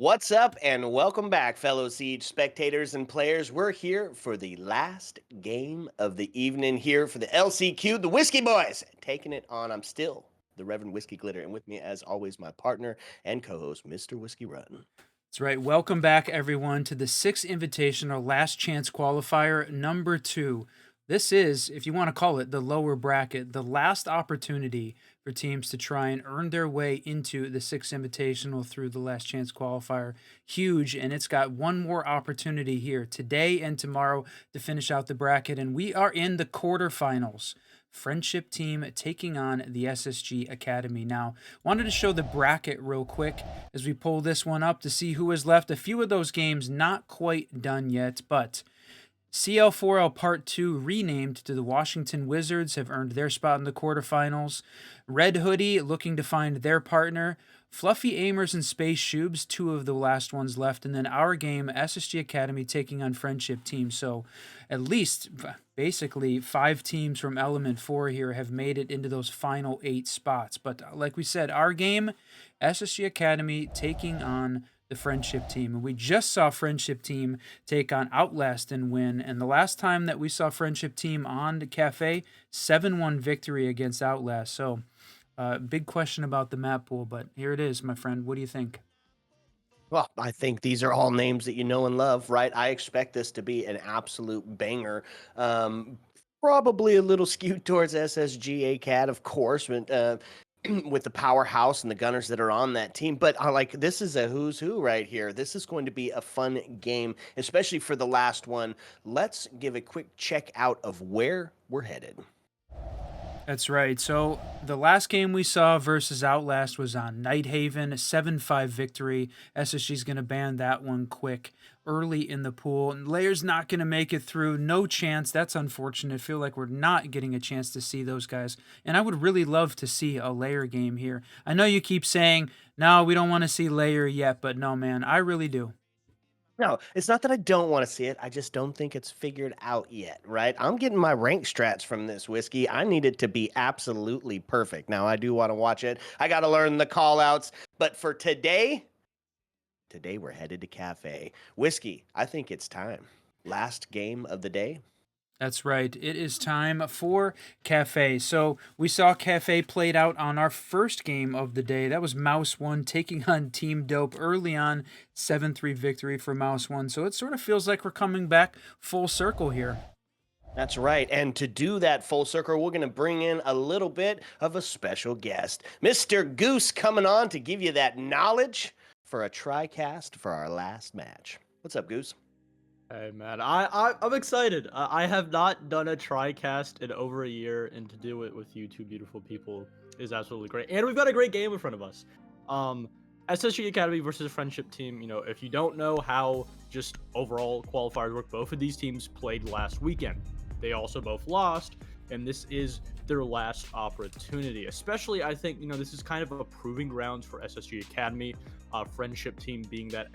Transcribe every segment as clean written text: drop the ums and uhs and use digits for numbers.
What's up, and welcome back, fellow Siege spectators and players. We're here for the last game of the evening here for the LCQ, the Whiskey Boys, taking it on. I'm still the Reverend Whiskey Glitter, and with me, as always, my partner and co-host, Mr. Whiskey Run. That's right. Welcome back, everyone, to the Sixth Invitational Last Chance Qualifier number 2. This is, if you want to call it, the lower bracket, the last opportunity for teams to try and earn their way into the Sixth Invitational through the Last Chance Qualifier. Huge, and it's got one more opportunity here today and tomorrow to finish out the bracket, and we are in the quarterfinals. Friendship team taking on the SSG Academy. Now, wanted to show the bracket real quick as we pull this one up to see who is left. A few of those games not quite done yet, but CL4L Part 2, renamed to the Washington Wizards, have earned their spot in the quarterfinals. Red Hoodie looking to find their partner. Fluffy Aimers and Space SHOOBS, two of the last ones left. And then our game, SSG Academy, taking on Friendship Team. So at least, basically, 5 teams from Element 4 here have made it into those final 8 spots. But like we said, our game, SSG Academy taking on the Friendship Team. And we just saw Friendship Team take on Outlast and win. And the last time that we saw Friendship Team on the KAFE, 7-1 victory against Outlast. So big question about the map pool, but here it is, my friend. What do you think? Well, I think these are all names that you know and love, right? I expect this to be an absolute banger. Probably a little skewed towards SSGa Cat, of course, but with the powerhouse and the gunners that are on that team. But this is a who's who right here. This is going to be a fun game, especially for the last one. Let's give a quick check out of where we're headed. That's right. So the last game we saw versus Outlast was on Nighthaven, a 7-5 victory. SSG's going to ban that one quick early in the pool. And Layer's not going to make it through. No chance. That's unfortunate. I feel like we're not getting a chance to see those guys. And I would really love to see a Layer game here. I know you keep saying, no, we don't want to see Layer yet. But no, man, I really do. No, it's not that I don't want to see it. I just don't think it's figured out yet, right? I'm getting my rank strats from this whiskey. I need it to be absolutely perfect. Now, I do want to watch it. I got to learn the call outs. But for today we're headed to KAFE. Whiskey, I think it's time. Last game of the day. That's right. It is time for KAFE. So we saw KAFE played out on our first game of the day. That was Mouse 1 taking on Team Dope early on. 7-3 victory for Mouse 1. So it sort of feels like we're coming back full circle here. That's right. And to do that full circle, we're going to bring in a little bit of a special guest. Mr. Goose coming on to give you that knowledge for a TriCast for our last match. What's up, Goose? Hey man, I'm excited. I have not done a TriCast in over a year, and to do it with you two beautiful people is absolutely great. And we've got a great game in front of us. SSG Academy versus Friendship Team. You know, if you don't know how just overall qualifiers work, both of these teams played last weekend. They also both lost, and this is their last opportunity. Especially, I think, you know, this is kind of a proving grounds for SSG Academy. Friendship Team being that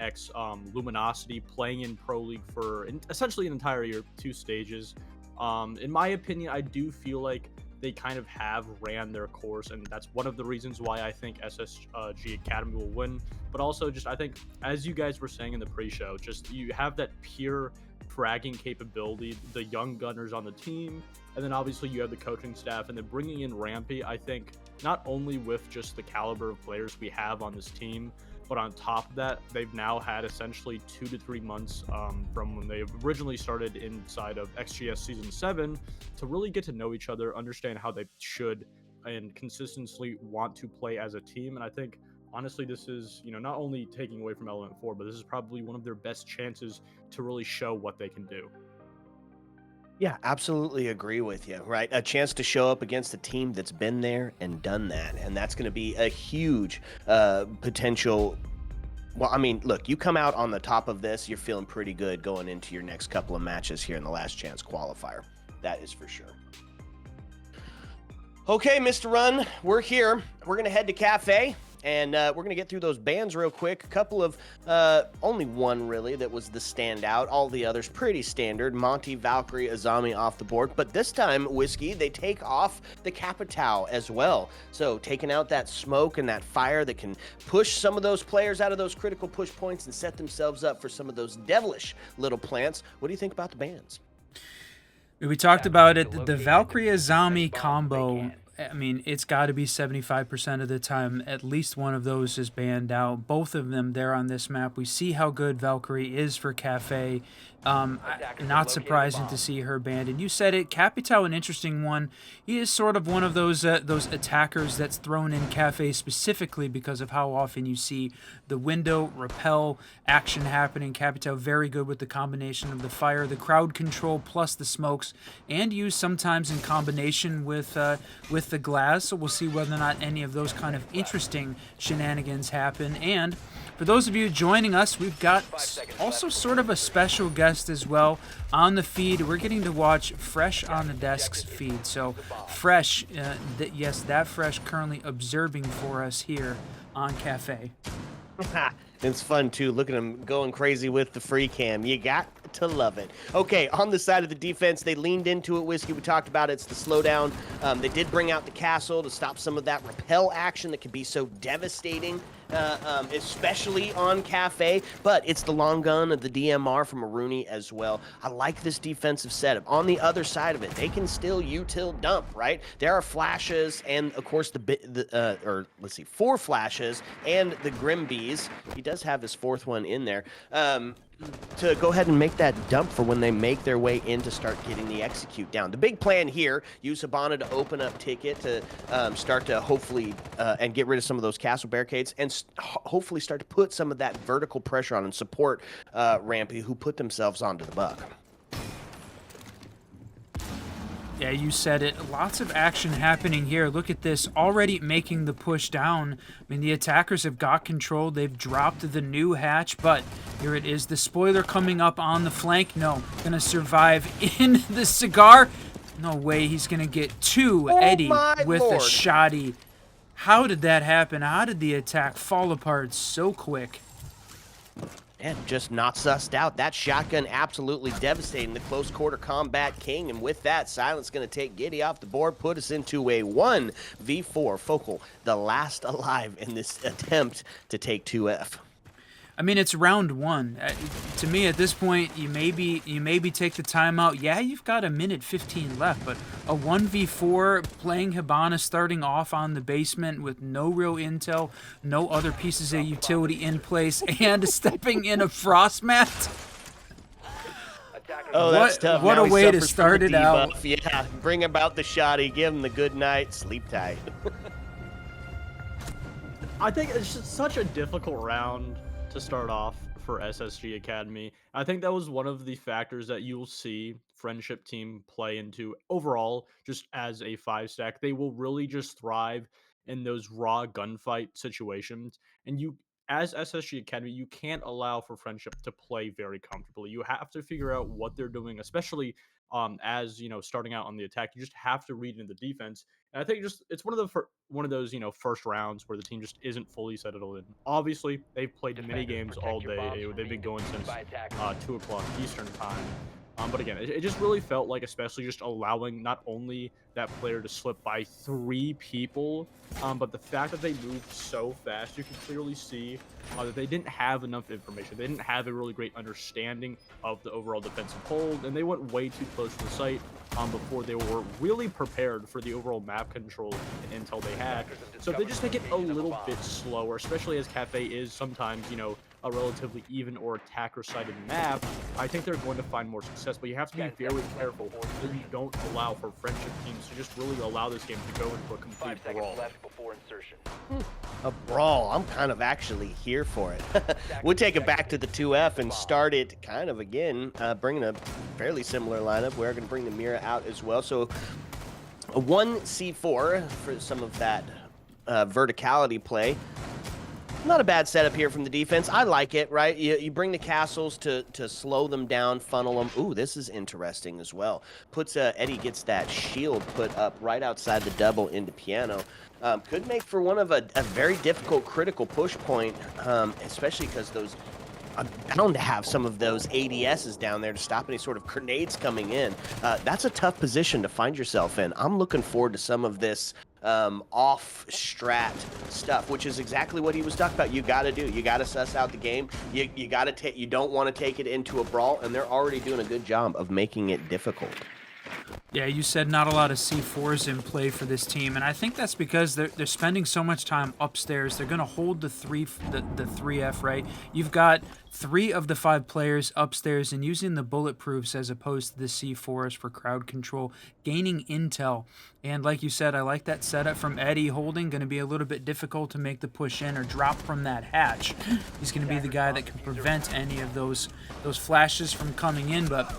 Luminosity, playing in Pro League for essentially an entire year, 2 stages. In my opinion, I do feel like they kind of have ran their course, and that's one of the reasons why I think SSG Academy will win. But also, just I think, as you guys were saying in the pre-show, just you have that pure fragging capability, the young gunners on the team, and then obviously you have the coaching staff, and then bringing in Rampy, I think not only with just the caliber of players we have on this team, but on top of that, they've now had essentially 2 to 3 months from when they originally started inside of XGS Season 7 to really get to know each other, understand how they should and consistently want to play as a team. And I think, honestly, this is, you know, not only taking away from Element 4, but this is probably one of their best chances to really show what they can do. Yeah, absolutely agree with you, right? A chance to show up against a team that's been there and done that. And that's going to be a huge potential. Well, I mean, look, you come out on the top of this, you're feeling pretty good going into your next couple of matches here in the last chance qualifier. That is for sure. Okay, Mr. Run, we're here. We're going to head to KAFE. And we're going to get through those bans real quick. A couple of, only one really that was the standout. All the others pretty standard. Monty, Valkyrie, Azami off the board. But this time, Whiskey, they take off the Capitao as well. So taking out that smoke and that fire that can push some of those players out of those critical push points and set themselves up for some of those devilish little plants. What do you think about the bans? We talked about it. The Valkyrie Azami combo, I mean, it's got to be 75% of the time. At least one of those is banned out. Both of them there on this map. We see how good Valkyrie is for KAFE. Not surprising to see her banned. And you said it, Capitao, an interesting one. He is sort of one of those attackers that's thrown in KAFE specifically because of how often you see the window repel action happening. Capitao very good with the combination of the fire, the crowd control, plus the smokes, and used sometimes in combination with the glass. So we'll see whether or not any of those kind of interesting shenanigans happen. And for those of you joining us, we've got also sort of a special guest as well on the feed. We're getting to watch Fresh on the Desk's feed. So Fresh, yes, that Fresh currently observing for us here on KAFE. It's fun too. Look at him going crazy with the free cam. You got to love it. Okay, on the side of the defense, they leaned into it. Whiskey, we talked about it. It's the slowdown. They did bring out the castle to stop some of that repel action that can be so devastating, especially on KAFE. But it's the long gun of the DMR from Rooney as well. I like this defensive setup. On the other side of it, they can still util dump, right? There are flashes and, of course, let's see, 4 flashes and the Grimbees. He does have his 4th one in there. To go ahead and make that dump for when they make their way in to start getting the execute down. The big plan here, use Hibana to open up Ticket to start to hopefully and get rid of some of those castle barricades and hopefully start to put some of that vertical pressure on and support Rampy, who put themselves onto the buck. Yeah, you said it. Lots of action happening here. Look at this, already making the push down. I mean, the attackers have got control. They've dropped the new hatch, but here it is. The spoiler coming up on the flank. No, gonna survive in the cigar. No way he's gonna get 2. Eddie with Lord. a shoddy. How did that happen? How did the attack fall apart so quick? And just not sussed out. That shotgun absolutely devastating the close quarter combat king. And with that, Silence going to take Giddy off the board, put us into a 1v4. Focal, the last alive in this attempt to take 2F. I mean, it's round 1. To me, at this point, you maybe take the timeout. Yeah, you've got a minute 15 left, but a 1v4 playing Hibana starting off on the basement with no real intel, no other pieces of utility in place, and stepping in a frost mat. Oh, that's tough. What Now a he way to suffers start from it the out. debuff. Yeah, bring about the shoddy, give him the good night, sleep tight. I think it's just such a difficult round to start off for SSG Academy. I think that was one of the factors that you'll see Friendship Team play into overall, just as a 5-stack. They will really just thrive in those raw gunfight situations. And you, as SSG Academy, you can't allow for Friendship to play very comfortably. You have to figure out what they're doing, especially as you know, starting out on the attack. You just have to read into the defense. And I think just it's one of those first rounds where the team just isn't fully settled in. Obviously, they've played mini games all day. They've been going since 2 o'clock Eastern time. But again, it just really felt like, especially just allowing not only that player to slip by 3 people, but the fact that they moved so fast, you can clearly see that they didn't have enough information. They didn't have a really great understanding of the overall defensive hold, and they went way too close to the site before they were really prepared for the overall map control and intel they had. So if they just make it a little bit slower, especially as KAFE is sometimes, a relatively even or attacker-sided map, I think they're going to find more success. But you have to be very careful that you don't allow for Friendship Teams to just really allow this game to go into a complete brawl. A brawl. I'm kind of actually here for it. We'll take it back to the 2F and start it kind of again, bringing a fairly similar lineup. We're going to bring the Mira out as well. So a 1C4 for some of that verticality play. Not a bad setup here from the defense. I like it, right? You bring the castles to slow them down, funnel them. Ooh, this is interesting as well. Puts Eddie gets that shield put up right outside the double into piano. Could make for one of a very difficult critical push point, especially because those I'm bound to have some of those ADSs down there to stop any sort of grenades coming in. That's a tough position to find yourself in. I'm looking forward to some of this off strat stuff, which is exactly what he was talking about. You got to do. You got to suss out the game. You got to take. You don't want to take it into a brawl, and they're already doing a good job of making it difficult. Yeah, you said not a lot of C4s in play for this team, and I think that's because they're spending so much time upstairs. They're going to hold the 3F, right? You've got 3 of the 5 players upstairs and using the bulletproofs as opposed to the C4s for crowd control, gaining intel. And like you said, I like that setup from Eddie. Holding going to be a little bit difficult to make the push in or drop from that hatch. He's going to be the guy that can prevent any of those flashes from coming in, but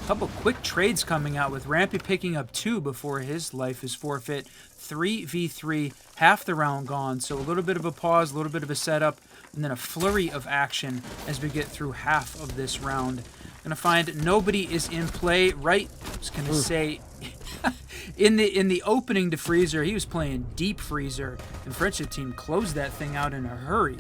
couple quick trades coming out with Rampy picking up 2 before his life is forfeit. 3v3, half the round gone. So a little bit of a pause, a little bit of a setup, and then a flurry of action as we get through half of this round. Gonna find nobody is in play, right? I was gonna say in the opening to Freezer, he was playing Deep Freezer, and Friendship Team closed that thing out in a hurry.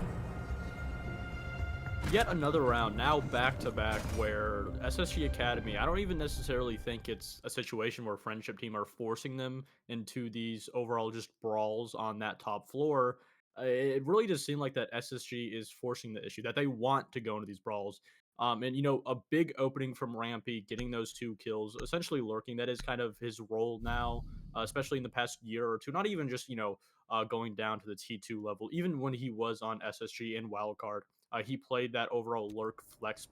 Yet another round, now back-to-back, where SSG Academy, I don't even necessarily think it's a situation where Friendship Team are forcing them into these overall just brawls on that top floor. It really does seem like that SSG is forcing the issue, that they want to go into these brawls. And, a big opening from Rampy, getting those 2 kills, essentially lurking. That is kind of his role now, especially in the past year or two. Not even just, going down to the T2 level, even when he was on SSG and Wildcard. He played that overall lurk flex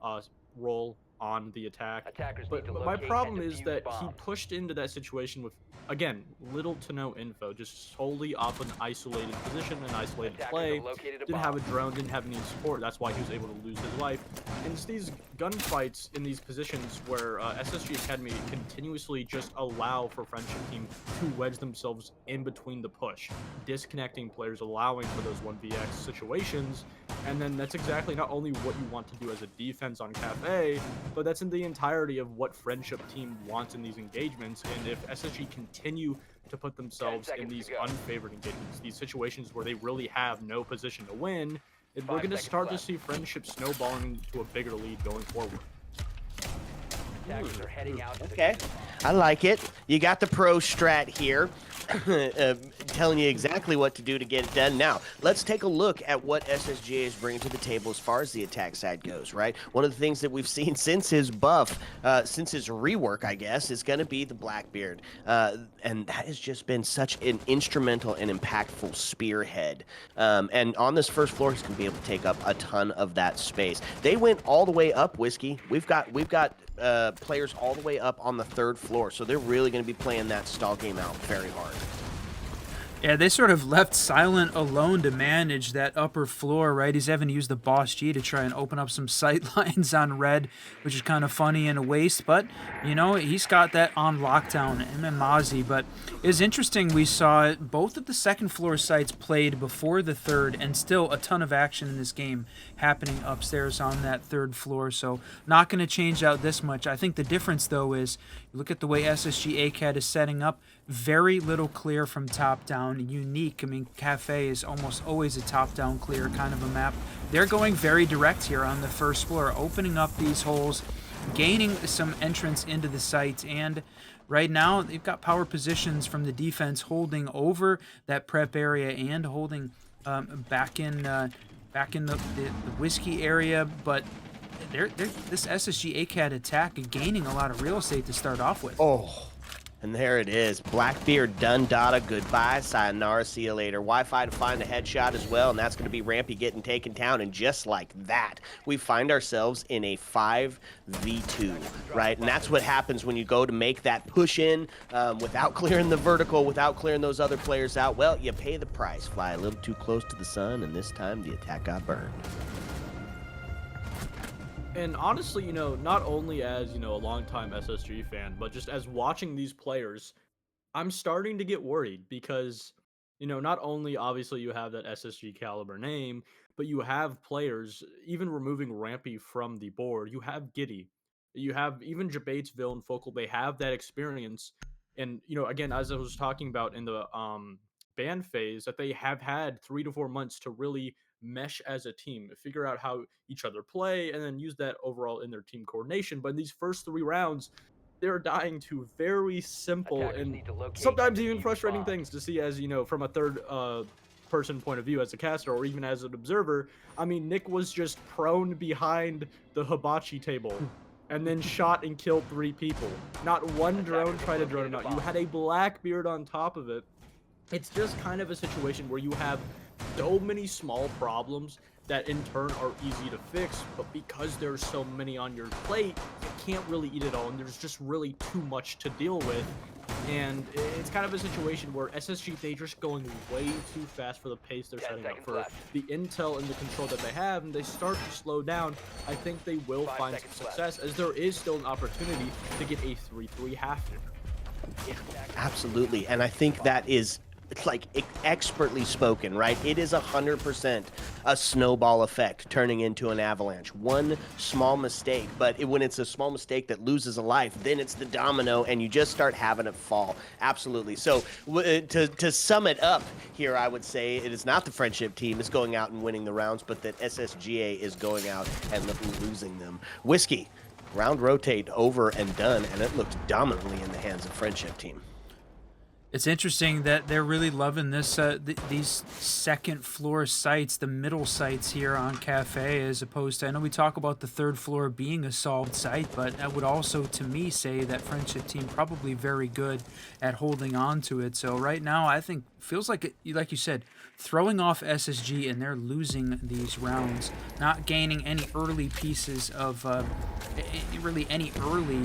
uh, role on the attack. But my problem is that he pushed into that situation with, again, little to no info, just solely off an isolated position, an isolated play. Didn't have a drone, didn't have any support. That's why he was able to lose his life. And it's these gunfights in these positions where SSG Academy continuously just allow for Friendship Team to wedge themselves in between the push, disconnecting players, allowing for those 1vx situations. And then that's exactly not only what you want to do as a defense on KAFE, but that's in the entirety of what Friendship Team wants in these engagements. And if SSG continue to put themselves in these unfavored engagements, these situations where they really have no position to win, then we're going to start to see Friendship snowballing to a bigger lead going forward. Okay, I like it. You got the pro strat here, telling you exactly what to do to get it done. Now, let's take a look at what SSGA is bringing to the table as far as the attack side goes, right? One of the things that we've seen since his buff, since his rework, I guess, is going to be the Blackbeard. And that has just been such an instrumental and impactful spearhead. And on this first floor, he's going to be able to take up a ton of that space. They went all the way up, Whiskey. We've got players all the way up on the 3rd floor, so they're really going to be playing that stall game out very hard. Yeah, they sort of left Silent alone to manage that upper floor, right? He's having to use the Boss G to try and open up some sight lines on Red, which is kind of funny and a waste, but, he's got that on lockdown, him and Mozzie. But it's interesting, we saw both of the 2nd floor sites played before the 3rd, and still a ton of action in this game happening upstairs on that 3rd floor, so not going to change out this much. I think the difference, though, is you look at the way SSG ACAD is setting up, very little clear from top down, unique. I mean, KAFE is almost always a top down clear kind of a map. They're going very direct here on the 1st floor, opening up these holes, gaining some entrance into the site, and right now they've got power positions from the defense holding over that prep area and holding back in the Whiskey area, but this SSG ACAD attack gaining a lot of real estate to start off with. Oh, and there it is. Blackbeard done data. Goodbye. Sayonara. See you later. Wi-Fi to find a headshot as well, and that's going to be Rampy getting taken down. And just like that, we find ourselves in a 5v2, right? And that's what happens when you go to make that push in without clearing the vertical, without clearing those other players out. Well, you pay the price. Fly a little too close to the sun, and this time the attack got burned. And honestly, not only as, a longtime SSG fan, but just as watching these players, I'm starting to get worried because not only obviously you have that SSG caliber name, but you have players, even removing Rampy from the board, you have Giddy, you have even Jabatesville and Focal Bay have that experience. And, again, as I was talking about in the ban phase, that they have had 3 to 4 months to really mesh as a team, figure out how each other play, and then use that overall in their team coordination. But in these first 3 rounds, they're dying to very simple Attackers and need to locate and sometimes even defuse frustrating bombs. things to see, as from a third person point of view, as a caster or even as an observer. I mean, Nick was just prone behind the hibachi table and then shot and killed 3 people. Not one drone Attackers have tried to drone him located a out. You bomb. had a Blackbeard on top of it. It's just kind of a situation where you have so many small problems that in turn are easy to fix, but because there's so many on your plate, you can't really eat it all, and there's just really too much to deal with. And it's kind of a situation where SSG, they just going way too fast for the pace they're 10 setting up, seconds for left. the intel and the control that they have, and they start to slow down. I think they will 5 find some seconds left. success, as there is still an opportunity to get a 3-3 half. Absolutely. And I think that is, it's like expertly spoken, right? It is 100% a snowball effect turning into an avalanche. One small mistake, but when it's a small mistake that loses a life, then it's the domino and you just start having it fall. Absolutely. So to sum it up here, I would say it is not the friendship team that's going out and winning the rounds, but that SSGA is going out and losing them. Whiskey, round rotate over and done, and it looked dominantly in the hands of friendship team. It's interesting that they're really loving this these second floor sites, the middle sites here on Cafe, as opposed to, I know we talk about the third floor being a solved site, but I would also, to me, say that friendship team probably very good at holding on to it. So right now, I think feels like like you said, throwing off SSG and they're losing these rounds, not gaining any early pieces of really any early.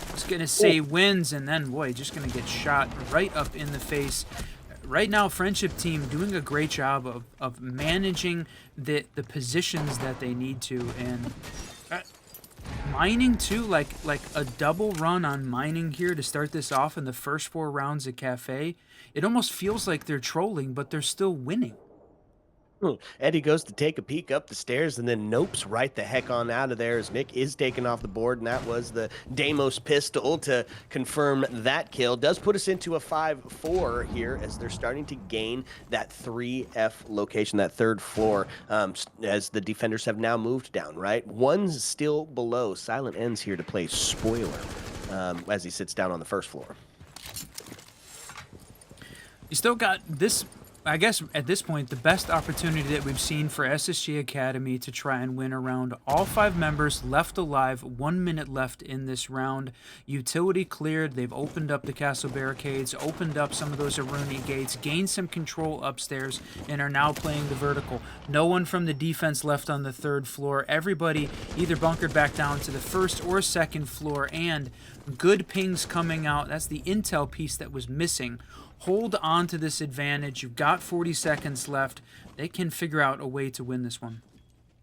I was gonna say wins, and then boy, just gonna get shot right up in the face. Right now, friendship team doing a great job of managing the positions that they need to, and mining too, like a double run on mining here to start this off in the first 4 rounds at Cafe. It almost feels like they're trolling, but they're still winning. Eddie goes to take a peek up the stairs and then nopes right the heck on out of there as Nick is taken off the board, and that was the Deimos pistol to confirm that kill. Does put us into a 5-4 here as they're starting to gain that 3F location, that third floor, as the defenders have now moved down, right? One's still below. Silent Ends here to play spoiler as he sits down on the first floor. You still got this, I guess, at this point, the best opportunity that we've seen for SSG Academy to try and win a round. All 5 members left alive, 1 minute left in this round. Utility cleared, they've opened up the castle barricades, opened up some of those Aruni gates, gained some control upstairs, and are now playing the vertical. No one from the defense left on the third floor. Everybody either bunkered back down to the first or second floor, and good pings coming out. That's the intel piece that was missing. Hold on to this advantage. You've got 40 seconds left. They can figure out a way to win this one.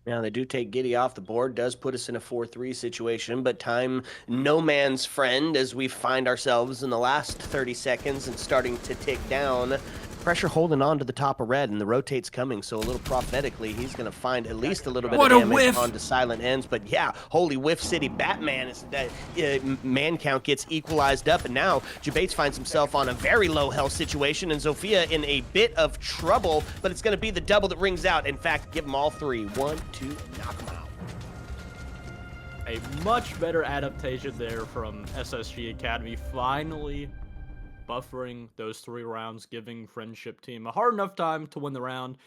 Now, they do take Giddy off the board, does put us in a 4-3 situation, but time no man's friend as we find ourselves in the last 30 seconds and starting to tick down. Pressure holding on to the top of red, and the rotate's coming, so a little prophetically, he's going to find at least a little bit What of a damage whiff! onto Silent Ends. But yeah, holy whiff city. Batman is that man count gets equalized up, and now Jabates finds himself on a very low health situation, and Zofia in a bit of trouble, but it's going to be the double that rings out. In fact, give them all 3. 1, 2, knock them out. A much better adaptation there from SSG Academy, finally buffering those 3 rounds, giving friendship team a hard enough time to win the round.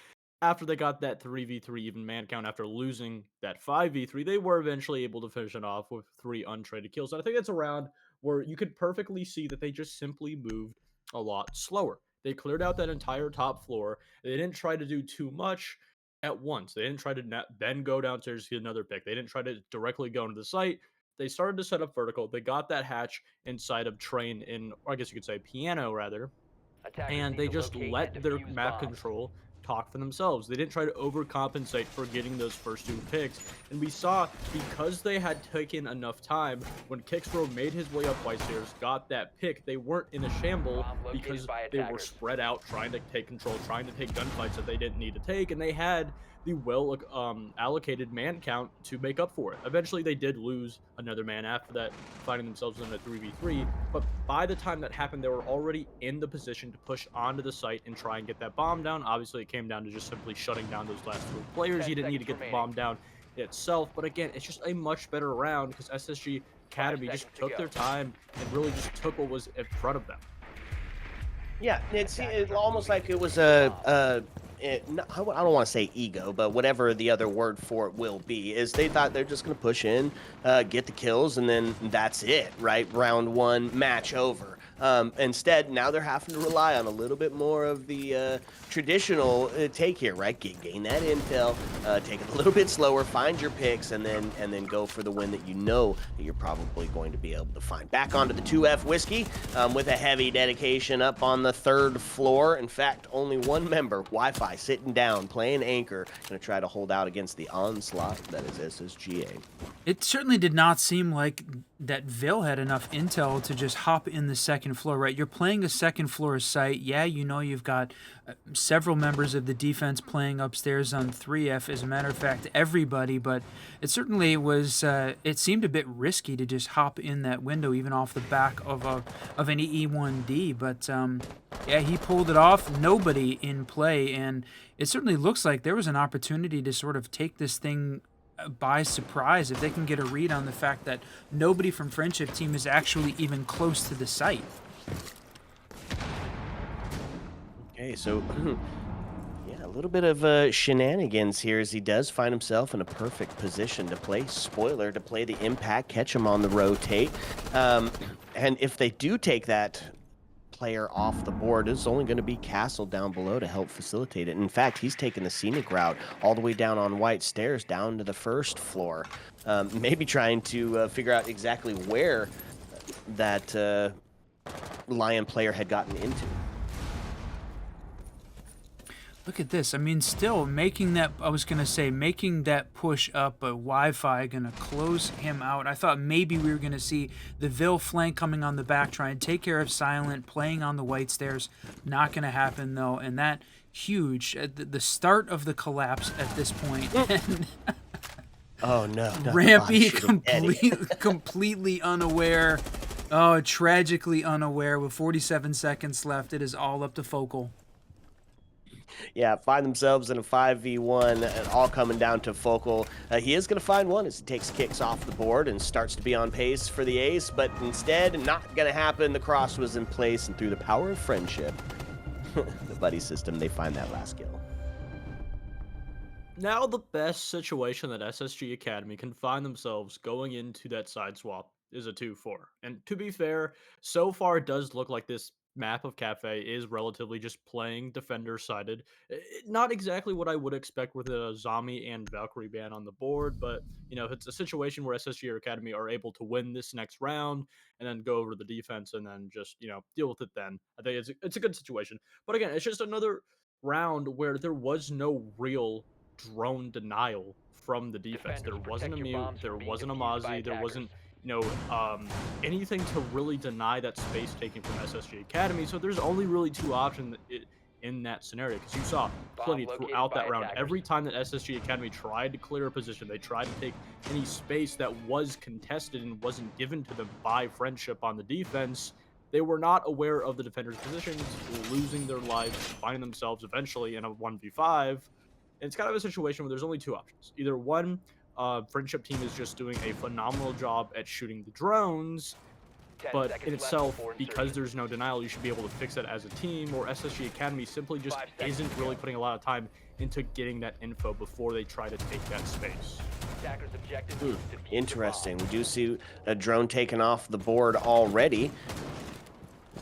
After they got that 3v3 even man count, after losing that 5v3, they were eventually able to finish it off with 3 untraded kills. And I think that's a round where you could perfectly see that they just simply moved a lot slower. They cleared out that entire top floor. They didn't try to do too much at once. They didn't try to then go downstairs to get another pick. They didn't try to directly go into the site. They started to set up vertical. They got that hatch inside of train in, or I guess you could say piano rather, Attackers and need they to just locate and let their defuse map bombs. control talk for themselves. They didn't try to overcompensate for getting those first 2 picks. And we saw, because they had taken enough time, when Kicksrow made his way up white stairs, got that pick, they weren't in a shamble because they were spread out, trying to take control, trying to take gunfights that they didn't need to take, and they had the allocated man count to make up for it. Eventually, they did lose another man after that, finding themselves in a 3v3. But by the time that happened, they were already in the position to push onto the site and try and get that bomb down. Obviously, it came down to just simply shutting down those last 2 players. You didn't need to get the bomb down itself. But again, it's just a much better round because SSG Academy just took their time and really just took what was in front of them. Yeah, it's almost like it was I don't want to say ego, but whatever the other word for it will be, is they thought they're just going to push in, get the kills, and then that's it, right? Round 1, match over. Instead, now they're having to rely on a little bit more of the traditional take here, right? Gain that intel, take it a little bit slower, find your picks, and then go for the win that you know that you're probably going to be able to find. Back onto the 2F whiskey with a heavy dedication up on the 3rd floor. In fact, only one member, Wi-Fi, sitting down, playing anchor, going to try to hold out against the onslaught that is SSGA. It certainly did not seem like that Vil had enough intel to just hop in the 2nd floor, right? You're playing a 2nd floor site. Yeah, you know you've got several members of the defense playing upstairs on 3F. As a matter of fact, everybody. But it certainly was. It seemed a bit risky to just hop in that window, even off the back of an E1D. But yeah, he pulled it off. Nobody in play, and it certainly looks like there was an opportunity to sort of take this thing by surprise if they can get a read on the fact that nobody from Friendship Team is actually even close to the site. Okay, so yeah, a little bit of shenanigans here as he does find himself in a perfect position to play spoiler, to play the impact, catch him on the rotate. And if they do take that player off the board, it's only going to be Castle down below to help facilitate it. In fact, he's taking the scenic route all the way down on white stairs down to the 1st floor, maybe trying to figure out exactly where that Lion player had gotten into. Look at this. I mean, still making that, I was going to say, making that push up, but Wi-Fi going to close him out. I thought maybe we were going to see the Vil flank coming on the back, trying to take care of Silent, playing on the white stairs. Not going to happen, though. And that huge, the start of the collapse at this point. And oh, no. Rampy completely unaware. Oh, tragically unaware with 47 seconds left. It is all up to Focal. Yeah, find themselves in a 5v1, and all coming down to Focal. He is going to find one as he takes kicks off the board and starts to be on pace for the ace, but instead, not going to happen. The cross was in place, and through the power of friendship, the buddy system, they find that last kill. Now the best situation that SSG Academy can find themselves going into that side swap is a 2-4. And to be fair, so far it does look like this map of KAFE is relatively just playing defender-sided. Not exactly what I would expect with a Zombie and Valkyrie ban on the board, but, you know, it's a situation where SSG Academy are able to win this next round and then go over to the defense and then just, you know, deal with it then. I think it's a good situation. But again, it's just another round where there was no real drone denial from the defense. There wasn't a mute, there wasn't a Mozzie, there wasn't, you know, anything to really deny that space taken from SSG Academy. So there's only really 2 options in that scenario, because you saw plenty throughout that round. Every time that SSG Academy tried to clear a position, they tried to take any space that was contested and wasn't given to them by Friendship on the defense. They were not aware of the defenders' positions, losing their lives, finding themselves eventually in a 1v5. And it's kind of a situation where there's only 2 options. Either one, Friendship Team is just doing a phenomenal job at shooting the drones, but in itself, because there's no denial, you should be able to fix that as a team, or SSG Academy simply just isn't really putting a lot of time into getting that info before they try to take that space. Interesting. We do see a drone taken off the board already.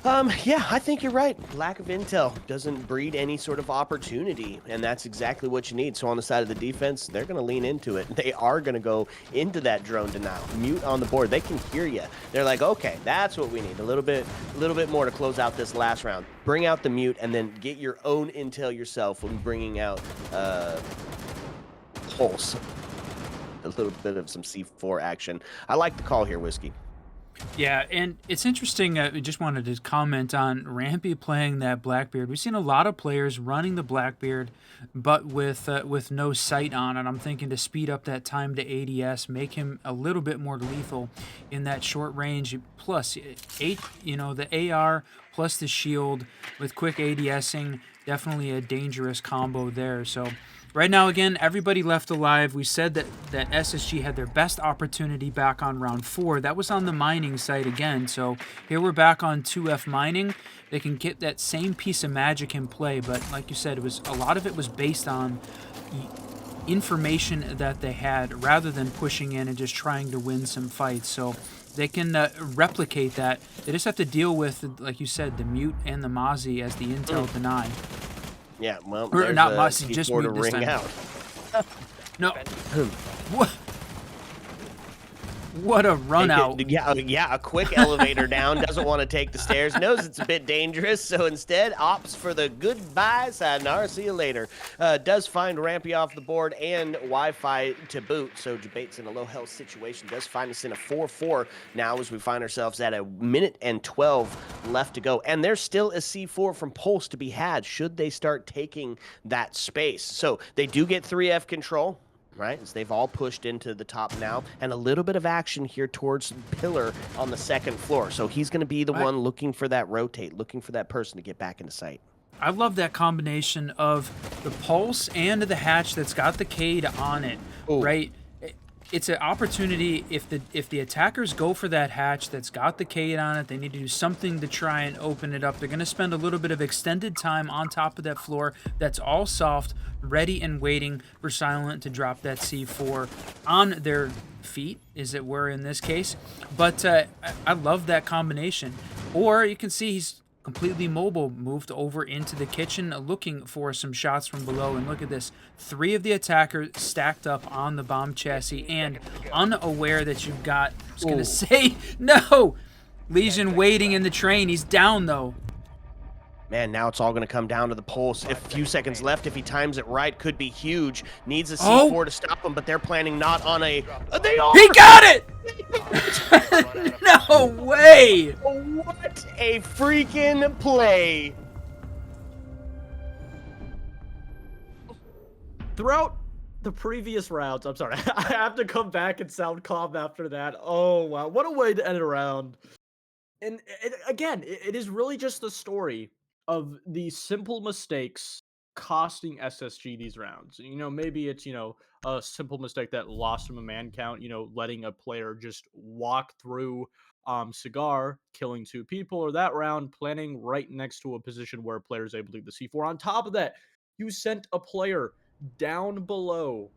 Yeah, I think you're right. Lack of intel doesn't breed any sort of opportunity, and that's exactly what you need. So on the side of the defense, they're going to lean into it. They are going to go into that drone denial. Mute on the board. They can hear you. They're like, okay, that's what we need. A little bit more to close out this last round. Bring out the mute, and then get your own intel yourself when bringing out Pulse. A little bit of some C4 action. I like the call here, Whiskey. Yeah, and it's interesting. I just wanted to comment on Rampy playing that Blackbeard. We've seen a lot of players running the Blackbeard, but with no sight on it. I'm thinking to speed up that time to ADS, make him a little bit more lethal in that short range. Plus, the AR plus the shield with quick ADSing, definitely a dangerous combo there. So. Right now, again, everybody left alive. We said that SSG had their best opportunity back on round 4. That was on the mining site again. So here we're back on 2F mining. They can get that same piece of magic in play, but like you said, a lot of it was based on information that they had rather than pushing in and just trying to win some fights. So they can replicate that. They just have to deal with, like you said, the mute and the Mozzie as the intel deny. Yeah, well, Or there's not a Mozzie, just C4 to mute this ring time. out. No. What? What a run out. Yeah, a quick elevator down, doesn't want to take the stairs, knows it's a bit dangerous, so instead opts for the goodbye, sayonara, see you later. Does find Rampy off the board and Wi-Fi to boot, so Debate's in a low health situation. Does find us in a 4-4 now as we find ourselves at 1:12 left to go. And there's still a C4 from Pulse to be had should they start taking that space. So they do get 3F control. Right, as they've all pushed into the top now, and a little bit of action here towards Pillar on the second floor. So he's going to be the one looking for that rotate, looking for that person to get back into sight. I love that combination of the Pulse and the hatch that's got the Cade on it, right? It's an opportunity if the attackers go for that hatch that's got the Cade on it, they need to do something to try and open it up. They're going to spend a little bit of extended time on top of that floor that's all soft, ready and waiting for Silent to drop that C4 on their feet, as it were in this case. But I love that combination. Or you can see he's completely mobile, moved over into the kitchen looking for some shots from below. And look at this, 3 of the attackers stacked up on the bomb chassis and unaware that you've got, I was gonna say, no! Legion waiting in the train. He's down though. Man, now it's all going to come down to the Pulse. A few seconds left. If he times it right, could be huge. Needs a C4 to stop him, but they're planning not on a... They are! He got it! No way! What a freaking play! Throughout the previous rounds, I'm sorry, I have to come back and sound calm after that. Oh, wow. What a way to end a round. And again, it is really just the story of the simple mistakes costing SSG these rounds. Maybe it's, a simple mistake that lost him a man count, letting a player just walk through Cigar, killing 2 people, or that round planning right next to a position where a player is able to do the C4. On top of that, you sent a player down below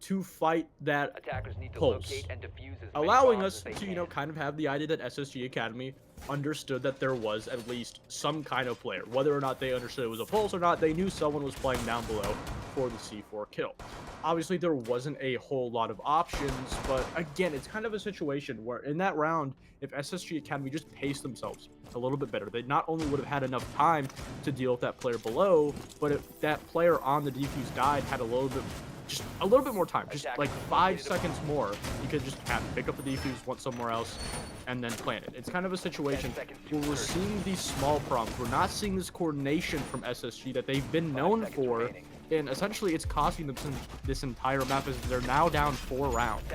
to fight that Pulse, allowing us to, kind of have the idea that SSG Academy understood that there was at least some kind of player. Whether or not they understood it was a Pulse or not, they knew someone was playing down below for the C4 kill. Obviously, there wasn't a whole lot of options, but again, it's kind of a situation where in that round, if SSG Academy just paced themselves a little bit better, they not only would have had enough time to deal with that player below, but if that player on the defuse died, had just a little bit more time, just like 5 seconds more, you could just pick up the defuse, went somewhere else, and then plant it. It's kind of a situation where we're seeing these small problems. We're not seeing this coordination from SSG that they've been known for, and essentially it's costing them this entire map as they're now down 4 rounds.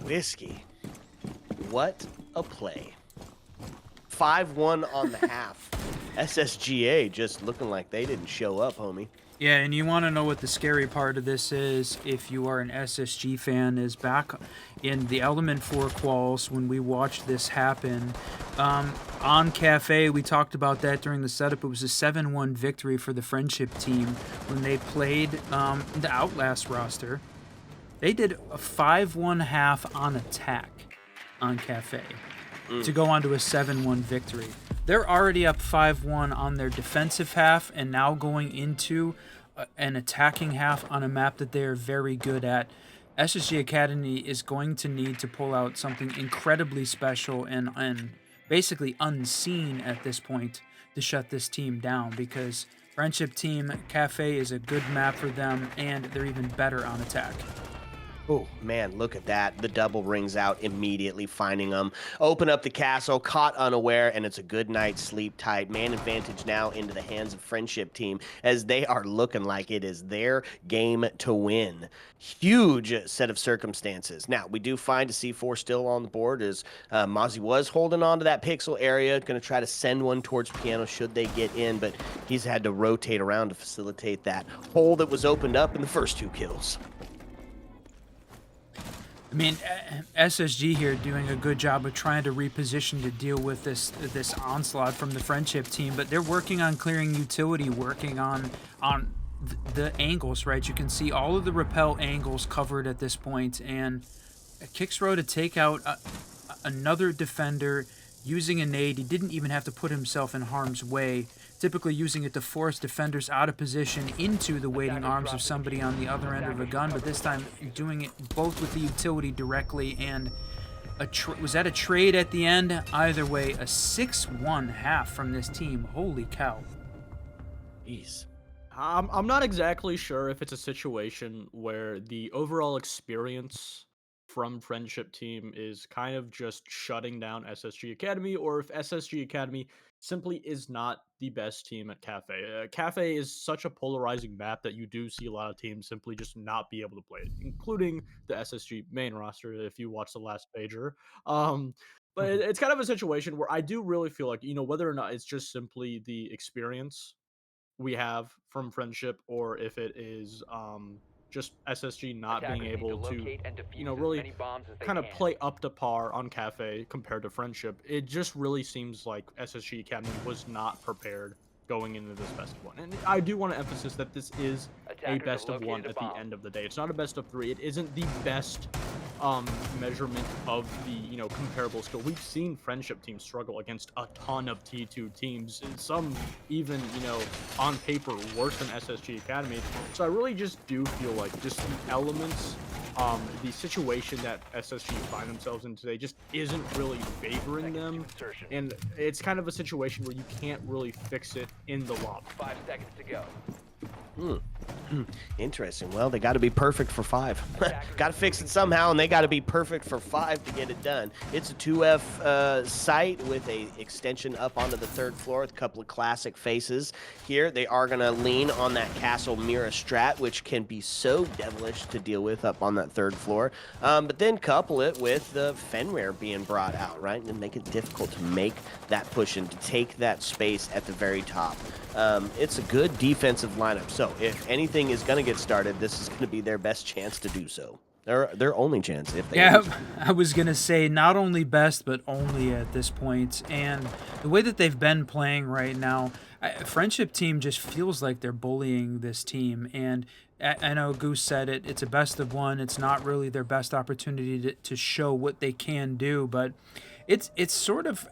Whiskey. What a play. 5-1 on the half. SSGA just looking like they didn't show up, homie. Yeah, and you want to know what the scary part of this is, if you are an SSG fan, is back in the Element 4 quals when we watched this happen. On KAFE, we talked about that during the setup. It was a 7-1 victory for the Friendship team when they played the Outlast roster. They did a 5-1 half on attack on KAFE. to go on to a 7-1 victory. They're already up 5-1 on their defensive half, and now going into an attacking half on a map that they're very good at. SSG Academy is going to need to pull out something incredibly special and basically unseen at this point to shut this team down, because Friendship Team KAFE is a good map for them, and they're even better on attack. Oh, man, look at that. The double rings out immediately, finding them. Open up the castle, caught unaware, and it's a good night's sleep tight. Man advantage now into the hands of Friendship Team, as they are looking like it is their game to win. Huge set of circumstances. Now, we do find a C4 still on the board, as Mozzie was holding on to that pixel area, going to try to send one towards Piano should they get in, but he's had to rotate around to facilitate that hole that was opened up in the first 2 kills. I mean, SSG here doing a good job of trying to reposition to deal with this onslaught from the Friendship Team, but they're working on clearing utility, working on the angles, right? You can see all of the rappel angles covered at this point, and Kicksrow to take out another defender using a nade. He didn't even have to put himself in harm's way, typically using it to force defenders out of position into the waiting arms of somebody on the other end of a gun, but this time doing it both with the utility directly and was that a trade at the end? Either way, a 6-1 half from this team. Holy cow. Jeez. I'm not exactly sure if it's a situation where the overall experience from Friendship Team is kind of just shutting down SSG Academy, or if SSG Academy simply is not the best team at KAFE. KAFE is such a polarizing map that you do see a lot of teams simply just not be able to play it, including the SSG main roster, if you watch the last pager. But it's kind of a situation where I do really feel like, whether or not it's just simply the experience we have from Friendship, or if it is just SSG not being able to, really kind of play up to par on KAFE compared to Friendship. It just really seems like SSG Academy was not prepared going into this best of one. And I do want to emphasize that this is a best of one at the end of the day. It's not a best of 3. It isn't the best measurement of the comparable skill. We've seen Friendship Teams struggle against a ton of T2 teams, and some even on paper worse than SSG Academy. So I really just do feel like just the elements, the situation that SSG find themselves in today just isn't really favoring them, and it's kind of a situation where you can't really fix it in the lobby. 5 seconds to go. Interesting. Well, they got to be perfect for 5. Got to fix it somehow, and they got to be perfect for 5 to get it done. It's a 2F site with a extension up onto the 3rd floor with a couple of classic faces here. They are going to lean on that Castle Mira strat, which can be so devilish to deal with up on that 3rd floor. But then couple it with the Fenrir being brought out, right, and make it difficult to make that push and to take that space at the very top. It's a good defensive lineup. So if anything is going to get started, this is going to be their best chance to do so. Their only chance if they lose. I was going to say not only best, but only at this point. And the way that they've been playing right now, Friendship Team just feels like they're bullying this team. And I know Goose said it, it's a best of one. It's not really their best opportunity to show what they can do, but it's sort of...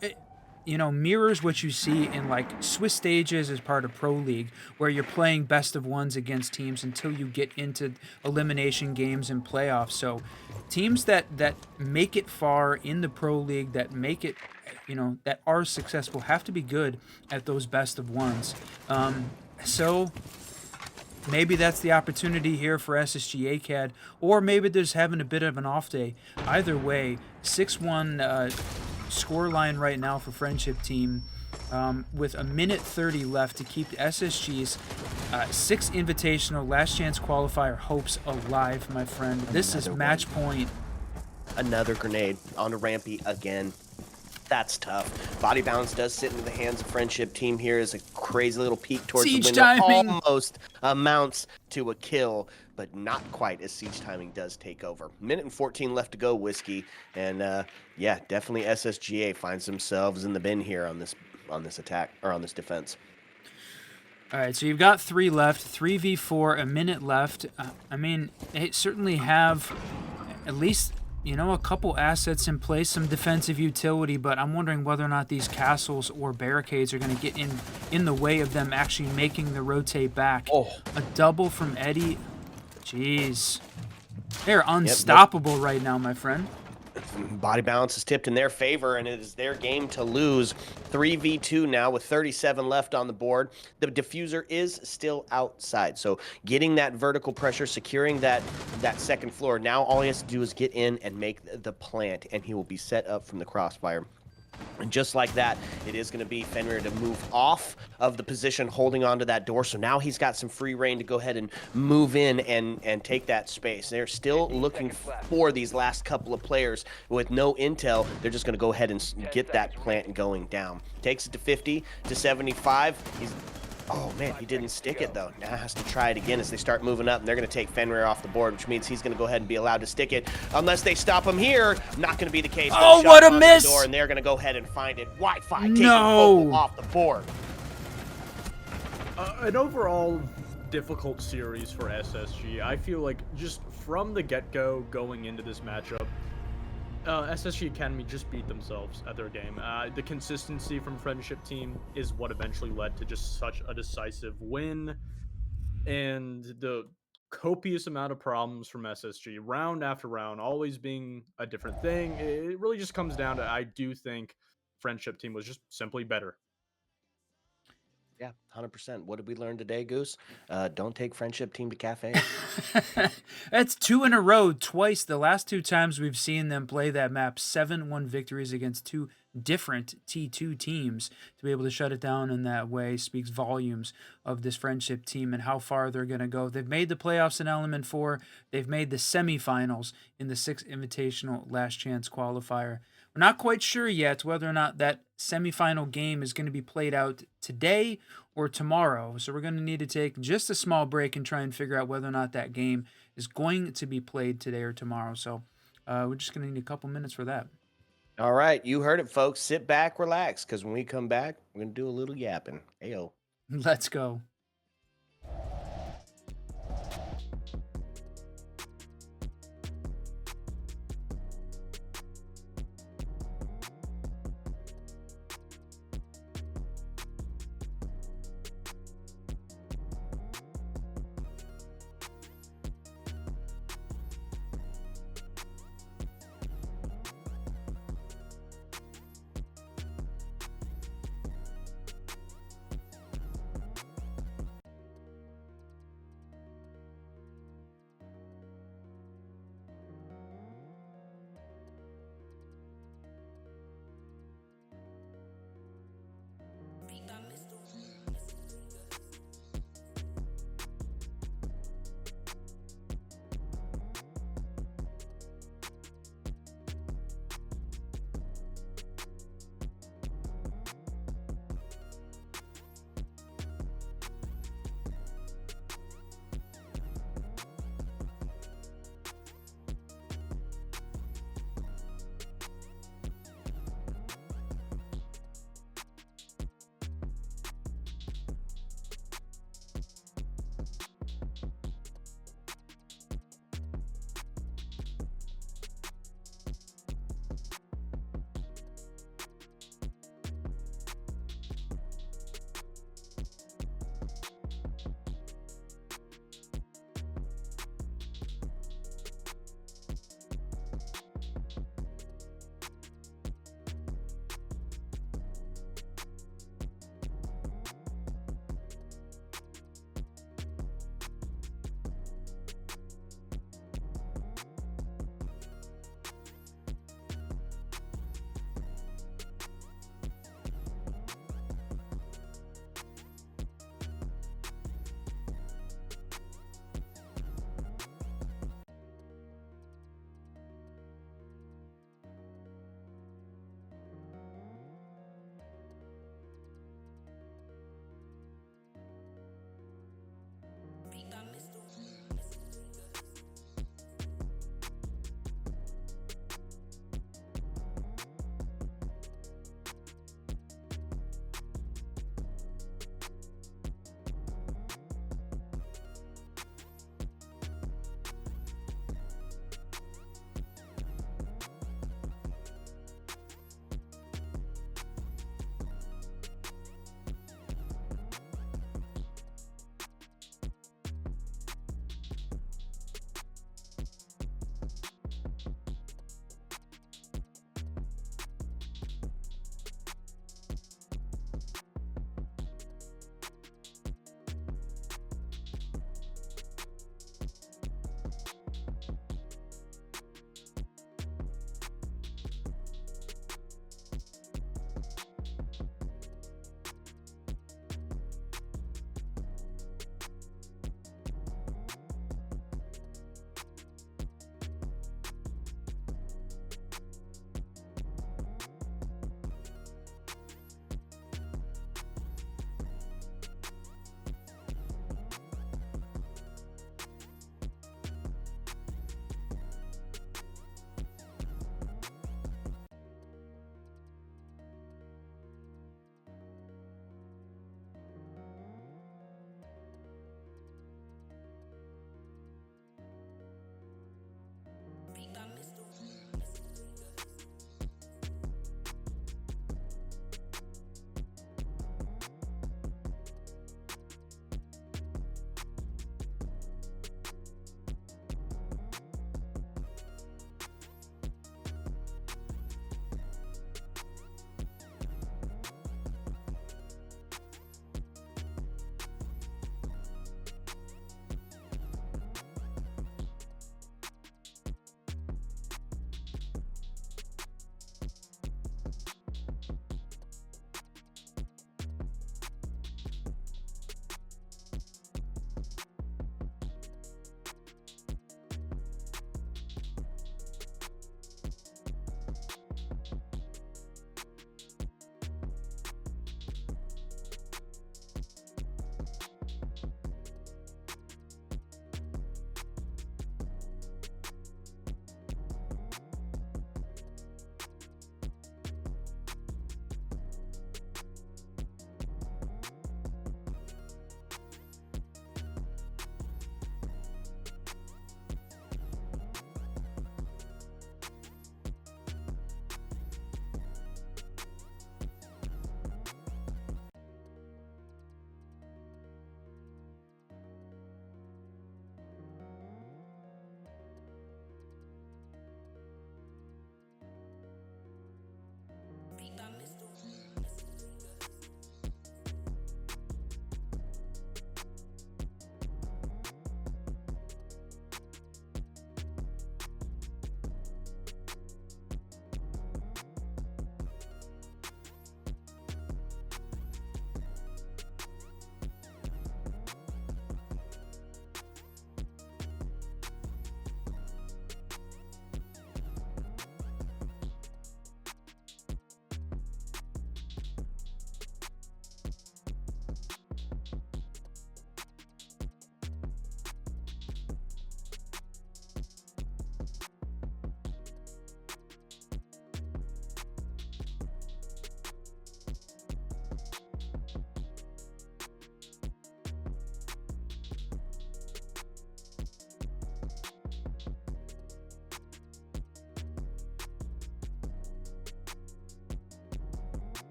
mirrors what you see in like Swiss stages as part of Pro League, where you're playing best of ones against teams until you get into elimination games and playoffs. So teams that make it far in the Pro League, that make it, that are successful, have to be good at those best of ones. So maybe that's the opportunity here for SSG ACAD, or maybe they're just having a bit of an off day. Either way, 6-1 score line right now for Friendship Team, with a minute 30 left to keep SSG's 6 invitational last chance qualifier hopes alive, my friend. This is match point. Another grenade onto Rampy again. That's tough. Body balance does sit into the hands of Friendship Team here as a crazy little peek towards Siege the window. timing. Almost amounts to a kill, but not quite, as siege timing does take over. Minute and 14 left to go, Whiskey, and yeah, definitely SSGA finds themselves in the bin here on this attack, or on this defense. All right, so you've got 3 left, 3v4, a minute left. I mean, they certainly have at least You know, a couple assets in place, some defensive utility, but I'm wondering whether or not these castles or barricades are going to get in the way of them actually making the rotate back. Oh, A double from Eddie. Jeez. They're yep. Nope. unstoppable right now, my friend. Body balance is tipped in their favor, and it is their game to lose. 3v2 now with 37 left on the board. The diffuser is still outside, so getting that vertical pressure, securing that second floor. Now all he has to do is get in and make the plant, and he will be set up from the crossfire. And just like that, it is going to be Fenrir to move off of the position holding onto that door. So now he's got some free reign to go ahead and move in and take that space. They're still looking for these last couple of players with no intel. They're just going to go ahead and get that plant going down. Takes it to 50 to 75. Oh man, he didn't stick it though. Now has to try it again as they start moving up, and they're going to take Fenrir off the board, which means he's going to go ahead and be allowed to stick it unless they stop him here. Not going to be the case. Oh, what a miss! Door, and they're going to go ahead and find it. Wi-Fi No. taking Focal off the board. An overall difficult series for SSG. I feel like just from the get-go going into this matchup, SSG Academy just beat themselves at their game. The consistency from Friendship Team is what eventually led to just such a decisive win, and the copious amount of problems from SSG, round after round, always being a different thing. It really just comes down to, I do think Friendship Team was just simply better. Yeah, 100%. What did we learn today, Goose? Don't take Friendship Team to KAFE. That's 2 in a row, twice. The last 2 times we've seen them play that map, 7-1 victories against 2 different T2 teams. To be able to shut it down in that way speaks volumes of this Friendship Team and how far they're going to go. They've made the playoffs in Element 4. They've made the semifinals in the 6th Invitational Last Chance qualifier. We're not quite sure yet whether or not that semifinal game is going to be played out today or tomorrow. So we're going to need to take just a small break and try and figure out whether or not that game is going to be played today or tomorrow. So we're just going to need a couple minutes for that. All right, you heard it, folks. Sit back, relax, because when we come back, we're going to do a little yapping. Ayo. Let's go.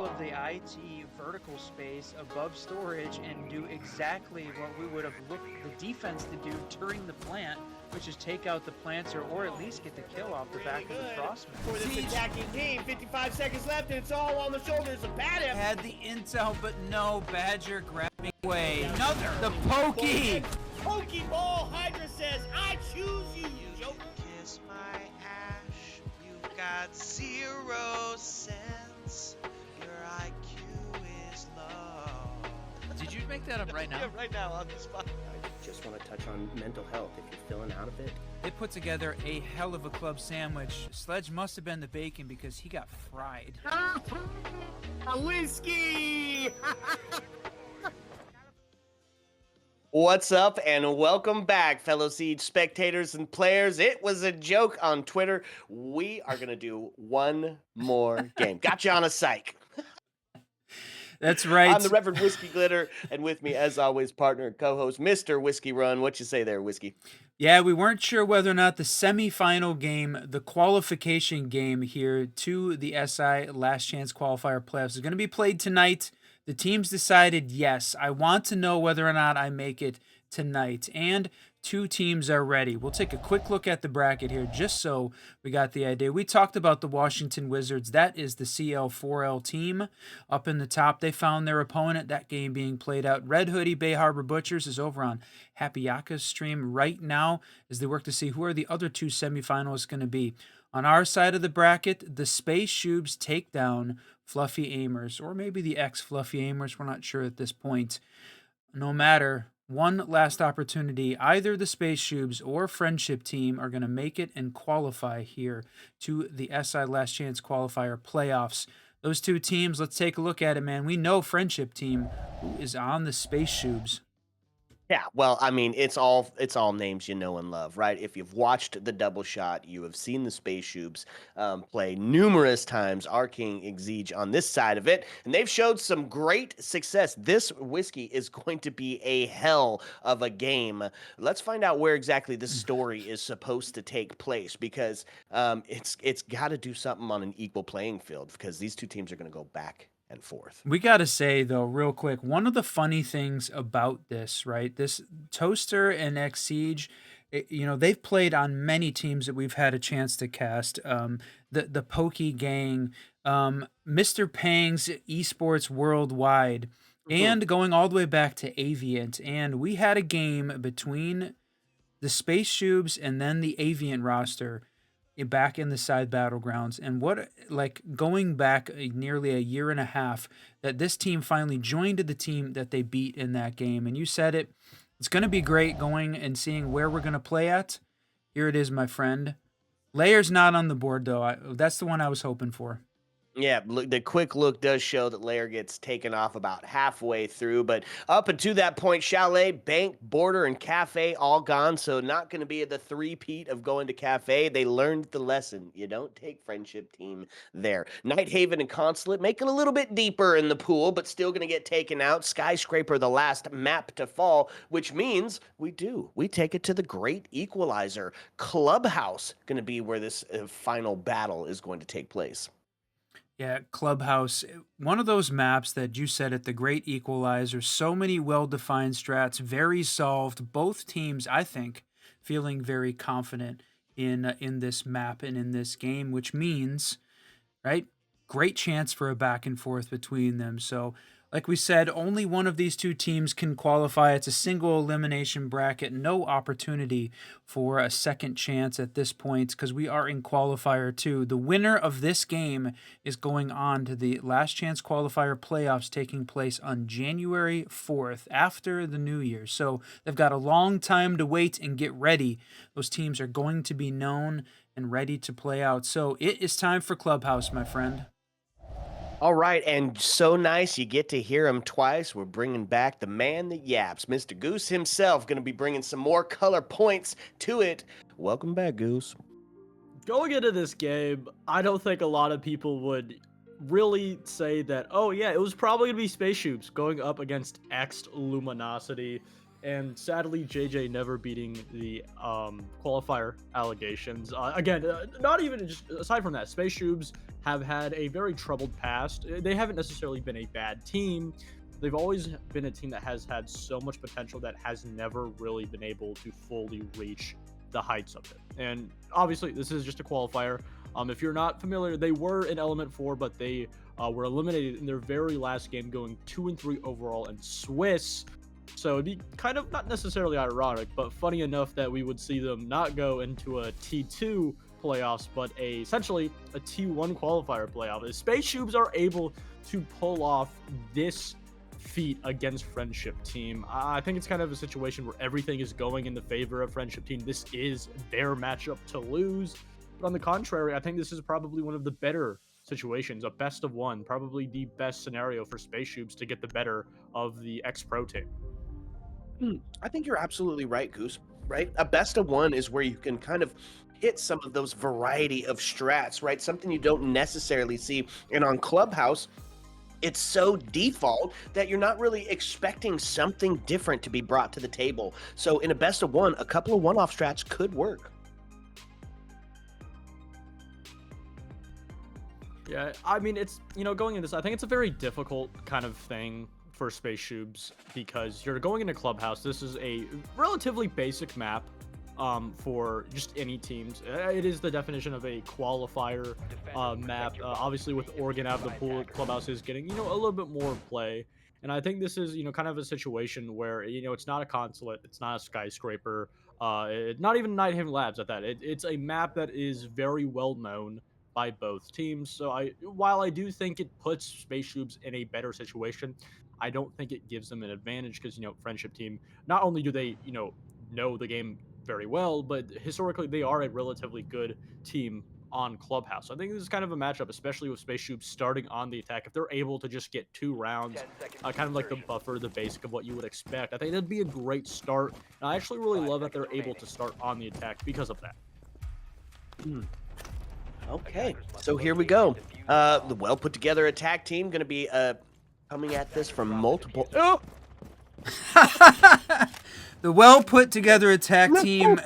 of the IT vertical space above storage and do exactly what we would have looked the defense to do during the plant, which is take out the planter or at least get the kill off the back of the crossman. For this attacking team, 55 seconds left, and it's all on the shoulders of Badif. Had the intel, but no, Badger grabbing away. Another, the pokey. Pokeball Hydra says, I choose you, joker. Kiss my ash, you got 0 cents. Your IQ is low. Did you make that up right now? Yeah, right now on the spot. I just want to touch on mental health if you're feeling out of it. They put together a hell of a club sandwich. Sledge must have been the bacon because he got fried. A whiskey! What's up, and welcome back, fellow Siege spectators and players. It was a joke on Twitter. We are going to do one more game. Got you on a psych. That's right. I'm the Reverend Whiskey Glitter, and with me, as always, partner and co-host, Mr. Whiskey Run. What you say there, Whiskey? Yeah, we weren't sure whether or not the semifinal game, the qualification game here to the SI Last Chance Qualifier Playoffs is going to be played tonight. The teams decided, yes, I want to know whether or not I make it tonight. And 2 teams are ready. We'll take a quick look at the bracket here just so we got the idea. We talked about the Washington Wizards. That is the CL4L team up in the top. They found their opponent, that game being played out. Red Hoodie Bay Harbor Butchers is over on Happyaka's stream right now as they work to see who are the other 2 semifinalists going to be. On our side of the bracket, the Space Shoobs take down Fluffy Aimers, or maybe the ex-Fluffy Aimers. We're not sure at this point. No matter, one last opportunity. Either the Space Shoobs or Friendship Team are going to make it and qualify here to the SI Last Chance Qualifier Playoffs. Those 2 teams, let's take a look at it, man. We know Friendship Team, who is on the Space Shoobs. Yeah, well, I mean, it's all names you know and love, right? If you've watched the double shot, you have seen the Space Shoobs play numerous times. Our King Exige on this side of it, and they've showed some great success. This whiskey is going to be a hell of a game. Let's find out where exactly this story is supposed to take place, because it's got to do something on an equal playing field, because these 2 teams are going to go back and forth. We got to say, though, real quick, one of the funny things about this, right? This Toaster and X Siege, they've played on many teams that we've had a chance to cast. The Pokey Gang, Mr. Pang's Esports Worldwide, and going all the way back to Aviant. And we had a game between the Space Shoobs and then the Aviant roster back in the side battlegrounds, and going back nearly a year and a half that this team finally joined the team that they beat in that game. And you said it's going to be great going and seeing where we're going to play at. Here it is, my friend. Layer's not on the board, though. That's the one I was hoping for. Yeah, the quick look does show that Lair gets taken off about halfway through, but up until that point, Chalet, Bank, Border, and Cafe all gone, so not going to be the three-peat of going to Cafe. They learned the lesson. You don't take Friendship Team there. Night Haven and Consulate making a little bit deeper in the pool, but still going to get taken out. Skyscraper, the last map to fall, which means we take it to the Great Equalizer. Clubhouse going to be where this final battle is going to take place. Yeah, Clubhouse, one of those maps that you said at the Great Equalizer, so many well-defined strats, very solved. Both teams, I think, feeling very confident in this map and in this game, which means, right, great chance for a back and forth between them. So, like we said, only one of these 2 teams can qualify. It's a single elimination bracket, no opportunity for a second chance at this point because we are in qualifier 2. The winner of this game is going on to the Last Chance Qualifier Playoffs taking place on January 4th after the New Year. So they've got a long time to wait and get ready. Those teams are going to be known and ready to play out. So it is time for Clubhouse, my friend. All right, and so nice you get to hear him twice. We're bringing back the man that yaps. Mr. Goose himself going to be bringing some more color points to it. Welcome back, Goose. Going into this game, I don't think a lot of people would really say that, oh yeah, it was probably going to be Space Shoobs going up against X Luminosity. and sadly, JJ never beating the qualifier allegations. Again, not even just aside from that, Space Shoobs have had a very troubled past. They haven't necessarily been a bad team. They've always been a team that has had so much potential that has never really been able to fully reach the heights of it. And obviously, this is just a qualifier. If you're not familiar, they were in Element 4, but they were eliminated in their very last game, going 2-3 overall in Swiss. So it'd be kind of not necessarily ironic, but funny enough that we would see them not go into a T2 playoffs, but essentially a T1 qualifier playoff. If Space Shoobs are able to pull off this feat against Friendship Team, I think it's kind of a situation where everything is going in the favor of Friendship Team. This is their matchup to lose. But on the contrary, I think this is probably one of the better situations, a best of one, probably the best scenario for Space Shoobs to get the better of the X-Pro team. I think you're absolutely right, Goose. Right? A best of one is where you can kind of hit some of those variety of strats, right? Something you don't necessarily see. And on Clubhouse, it's so default that you're not really expecting something different to be brought to the table. So in a best of one, a couple of one-off strats could work. Yeah, I mean, it's, going into this, I think it's a very difficult kind of thing for Space Shoobs because you're going into Clubhouse. This is a relatively basic map for just any teams. It is the definition of a qualifier map. Obviously, with Oregon out of the pool, Clubhouse is getting, a little bit more play. And I think this is, kind of a situation where, it's not a consulate, it's not a skyscraper, not even Nightham Labs at that. It's a map that is very well known by both teams. So while I do think it puts Space Shoobs in a better situation, I don't think it gives them an advantage because, Friendship Team, not only do they, know the game very well, but historically they are a relatively good team on Clubhouse. So I think this is kind of a matchup, especially with Space Shoobs starting on the attack. If they're able to just get 2 rounds, kind of like the buffer, the basic of what you would expect, I think that'd be a great start. And I actually really love that they're able to start on the attack because of that. Okay, so here we go. The well put together attack team going to be coming at this from multiple. Oh, The well put together attack team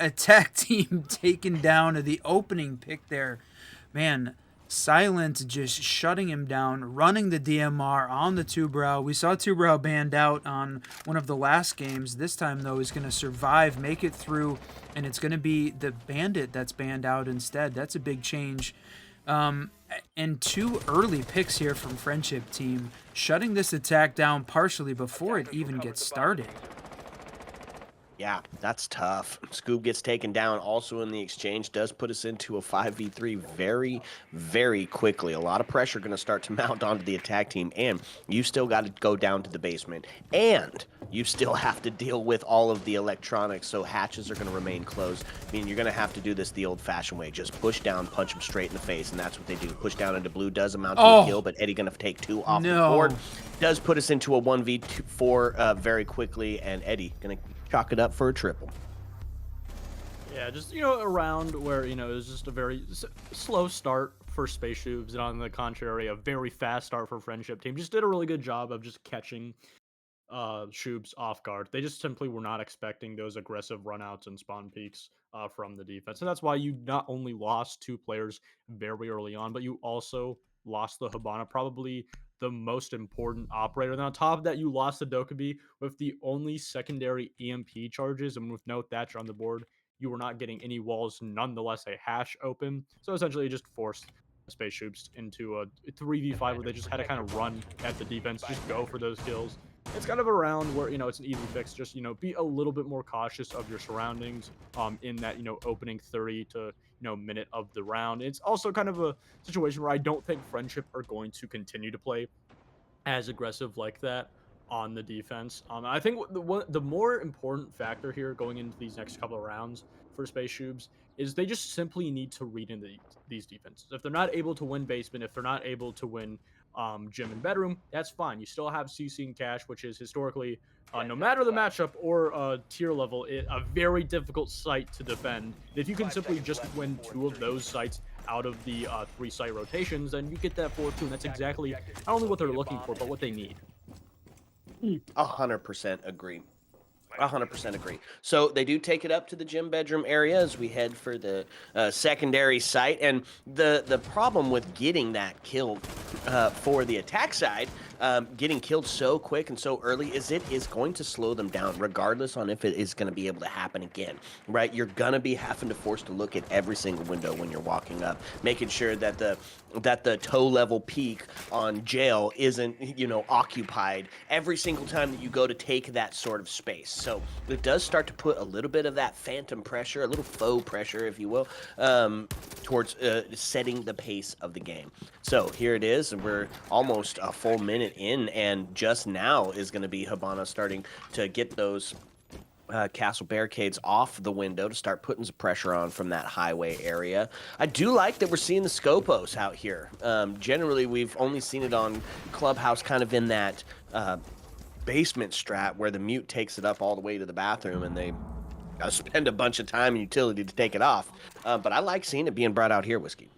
taken down at the opening pick there. Man, Silent just shutting him down, running the DMR on the Two-Brow. We saw Two-Brow banned out on one of the last games. This time, though, he's going to survive, make it through, and it's going to be the Bandit that's banned out instead. That's a big change. And 2 early picks here from Friendship Team, shutting this attack down partially before it even gets started. yeah, that's tough. Scoob gets taken down. Also in the exchange does put us into a 5v3 very, very quickly. A lot of pressure going to start to mount onto the attack team, and you still got to go down to the basement, and you still have to deal with all of the electronics, so hatches are going to remain closed. I mean, you're going to have to do this the old-fashioned way. Just push down, punch them straight in the face, and that's what they do. Push down into blue does amount to a kill, but Eddie going to take 2 off the board. Does put us into a 1v4 very quickly, and Eddie going to chalk it up for a triple. Yeah, just, a round where, it was just a very slow start for Space Shoobs, and on the contrary, a very fast start for Friendship Team. Just did a really good job of just catching Shoobs off guard. They just simply were not expecting those aggressive runouts and spawn peaks from the defense. And that's why you not only lost 2 players very early on, but you also lost the Hibana, probably the most important operator. And on top of that, you lost the Dokkaebi with the only secondary EMP charges, and with no Thatcher on the board, you were not getting any walls, nonetheless a hash open. So essentially it just forced Space Shoobs into a 3v5 where they just had to kind of run at the defense, just go for those kills. It's kind of a round where, it's an easy fix. Just, be a little bit more cautious of your surroundings in that, opening 30 to, minute of the round. It's also kind of a situation where I don't think Friendship are going to continue to play as aggressive like that on the defense. I think the more important factor here going into these next couple of rounds for Space Shoobs is they just simply need to read into these defenses. If they're not able to win basement, if they're not able to win gym and bedroom, that's fine. You still have CC and Cash, which is historically, no matter the matchup or tier level, a very difficult site to defend. If you can simply just win 2 of those sites out of the 3 site rotations, then you get that 4-2, and that's exactly not only what they're looking for, but what they need. 100% agree. 100% agree. So they do take it up to the gym bedroom area as we head for the secondary site, and the problem with getting that kill for the attack side, getting killed so quick and so early, is it is going to slow them down, regardless on if it is going to be able to happen again. Right? You're gonna be having to force to look at every single window when you're walking up, making sure that the toe level peak on jail isn't, you know, occupied every single time that you go to take that sort of space. So it does start to put a little bit of that phantom pressure, a little faux pressure, if you will, towards setting the pace of the game. So here it is, and we're almost a full minute in, and just now is going to be Habana starting to get those castle barricades off the window to start putting some pressure on from that highway area. I do like that we're seeing the Scopos out here. Generally, we've only seen it on Clubhouse, kind of in that basement strat where the mute takes it up all the way to the bathroom, and they spend a bunch of time and utility to take it off. But I like seeing it being brought out here, Whiskey.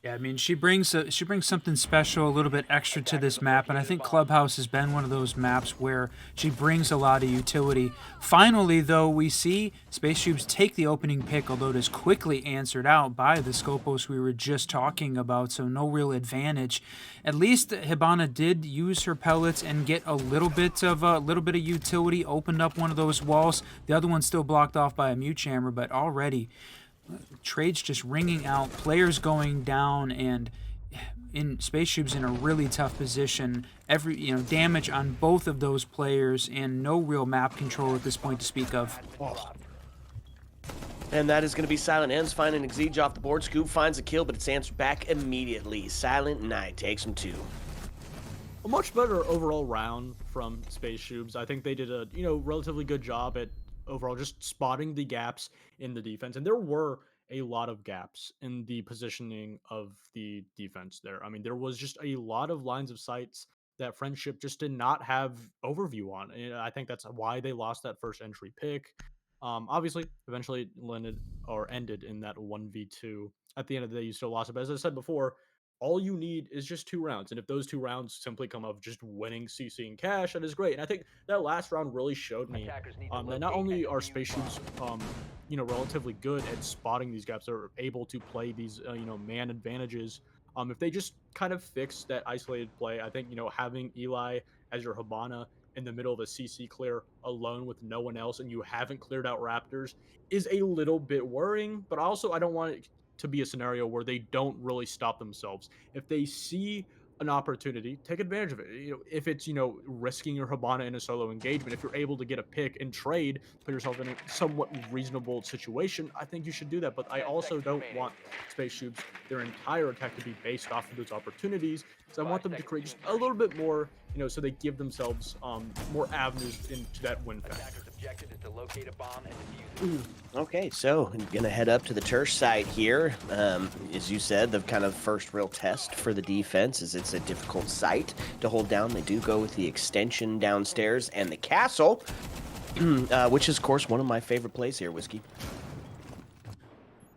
Yeah, I mean, she brings something special, a little bit extra to this map, and I think Clubhouse has been one of those maps where she brings a lot of utility. Finally, though, we see Space Shoobs take the opening pick, although it is quickly answered out by the Scopos we were just talking about, so no real advantage. At least Hibana did use her pellets and get a little bit of utility, opened up one of those walls. The other one's still blocked off by a mute chamber, but already trades just ringing out, players going down, and in Space Shoobs in a really tough position. Damage on both of those players, and no real map control at this point to speak of. And that is going to be Silent Ends finding Exige off the board. Scoop finds a kill, but it's answered back immediately. Silent Knight takes him 2. A much better overall round from Space Shoobs. I think they did a relatively good job at overall just spotting the gaps in the defense, and there were a lot of gaps in the positioning of the defense there. I mean, there was just a lot of lines of sights that Friendship just did not have overview on, and I think that's why they lost that first entry pick. Obviously, eventually ended in that 1v2. At the end of the day, you still lost it, but as I said before, all you need is just 2 rounds. And if those 2 rounds simply come of just winning CC and cash, that is great. And I think that last round really showed me that not only are Space Shoobs, relatively good at spotting these gaps, they're able to play these, man advantages. If they just kind of fix that isolated play, I think, having Eli as your Habana in the middle of a CC clear alone with no one else, and you haven't cleared out Raptors, is a little bit worrying. But also, I don't want it to be a scenario where they don't really stop themselves. If they see an opportunity, take advantage of it. If it's risking your Habana in a solo engagement, if you're able to get a pick and trade, put yourself in a somewhat reasonable situation, I think you should do that. But I also don't want Space Shoobs, their entire attack, to be based off of those opportunities. So I want them to create just a little bit more, so they give themselves more avenues into that win factor. Okay, so I'm gonna head up to the Tersh site here. As you said, the kind of first real test for the defense is it's a difficult site to hold down. They do go with the extension downstairs and the castle, which is, of course, one of my favorite plays here, Whiskey.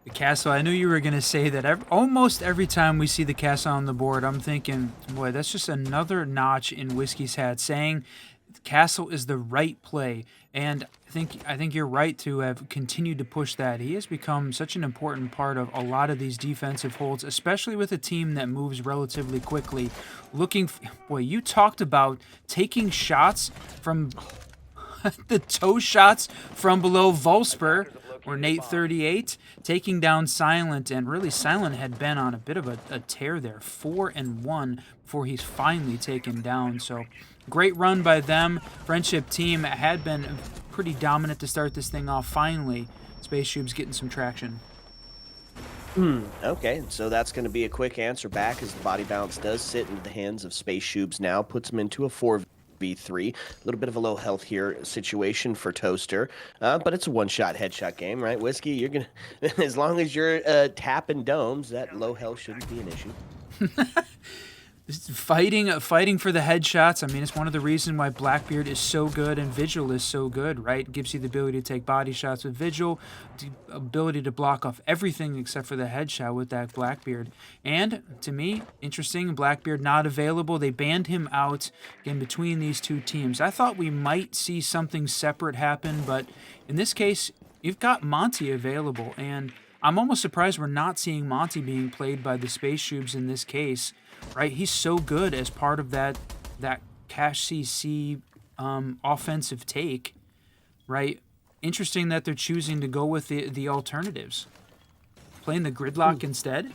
The castle, I knew you were going to say that. Almost every time we see the castle on the board, I'm thinking, boy, that's just another notch in Whiskey's hat, saying the castle is the right play. And I think you're right to have continued to push that. He has become such an important part of a lot of these defensive holds, especially with a team that moves relatively quickly. You talked about taking shots from the toe shots from below Volsper, or Nate 38, taking down Silent, and really Silent had been on a bit of a tear there, 4-1 before he's finally taken down. So great run by them. Friendship team had been pretty dominant to start this thing off. Finally, Space Shoobs getting some traction. Okay, so that's going to be a quick answer back, as the body balance does sit in the hands of Space Shoobs now, puts them into a 4v3. A little bit of a low health here situation for Toaster, but it's a one-shot headshot game, right, Whiskey? You're gonna, as long as you're tapping domes, that low health shouldn't be an issue. fighting for the headshots. I mean, it's one of the reasons why Blackbeard is so good and Vigil is so good, right? It gives you the ability to take body shots with Vigil, the ability to block off everything except for the headshot with that Blackbeard. And to me, interesting, Blackbeard not available. They banned him out in between these two teams. I thought we might see something separate happen, but in this case, you've got Monty available, and I'm almost surprised we're not seeing Monty being played by the Space Shoobs in this case. Right, he's so good as part of that Cash CC offensive take. Right, interesting that they're choosing to go with the alternatives, playing the gridlock instead.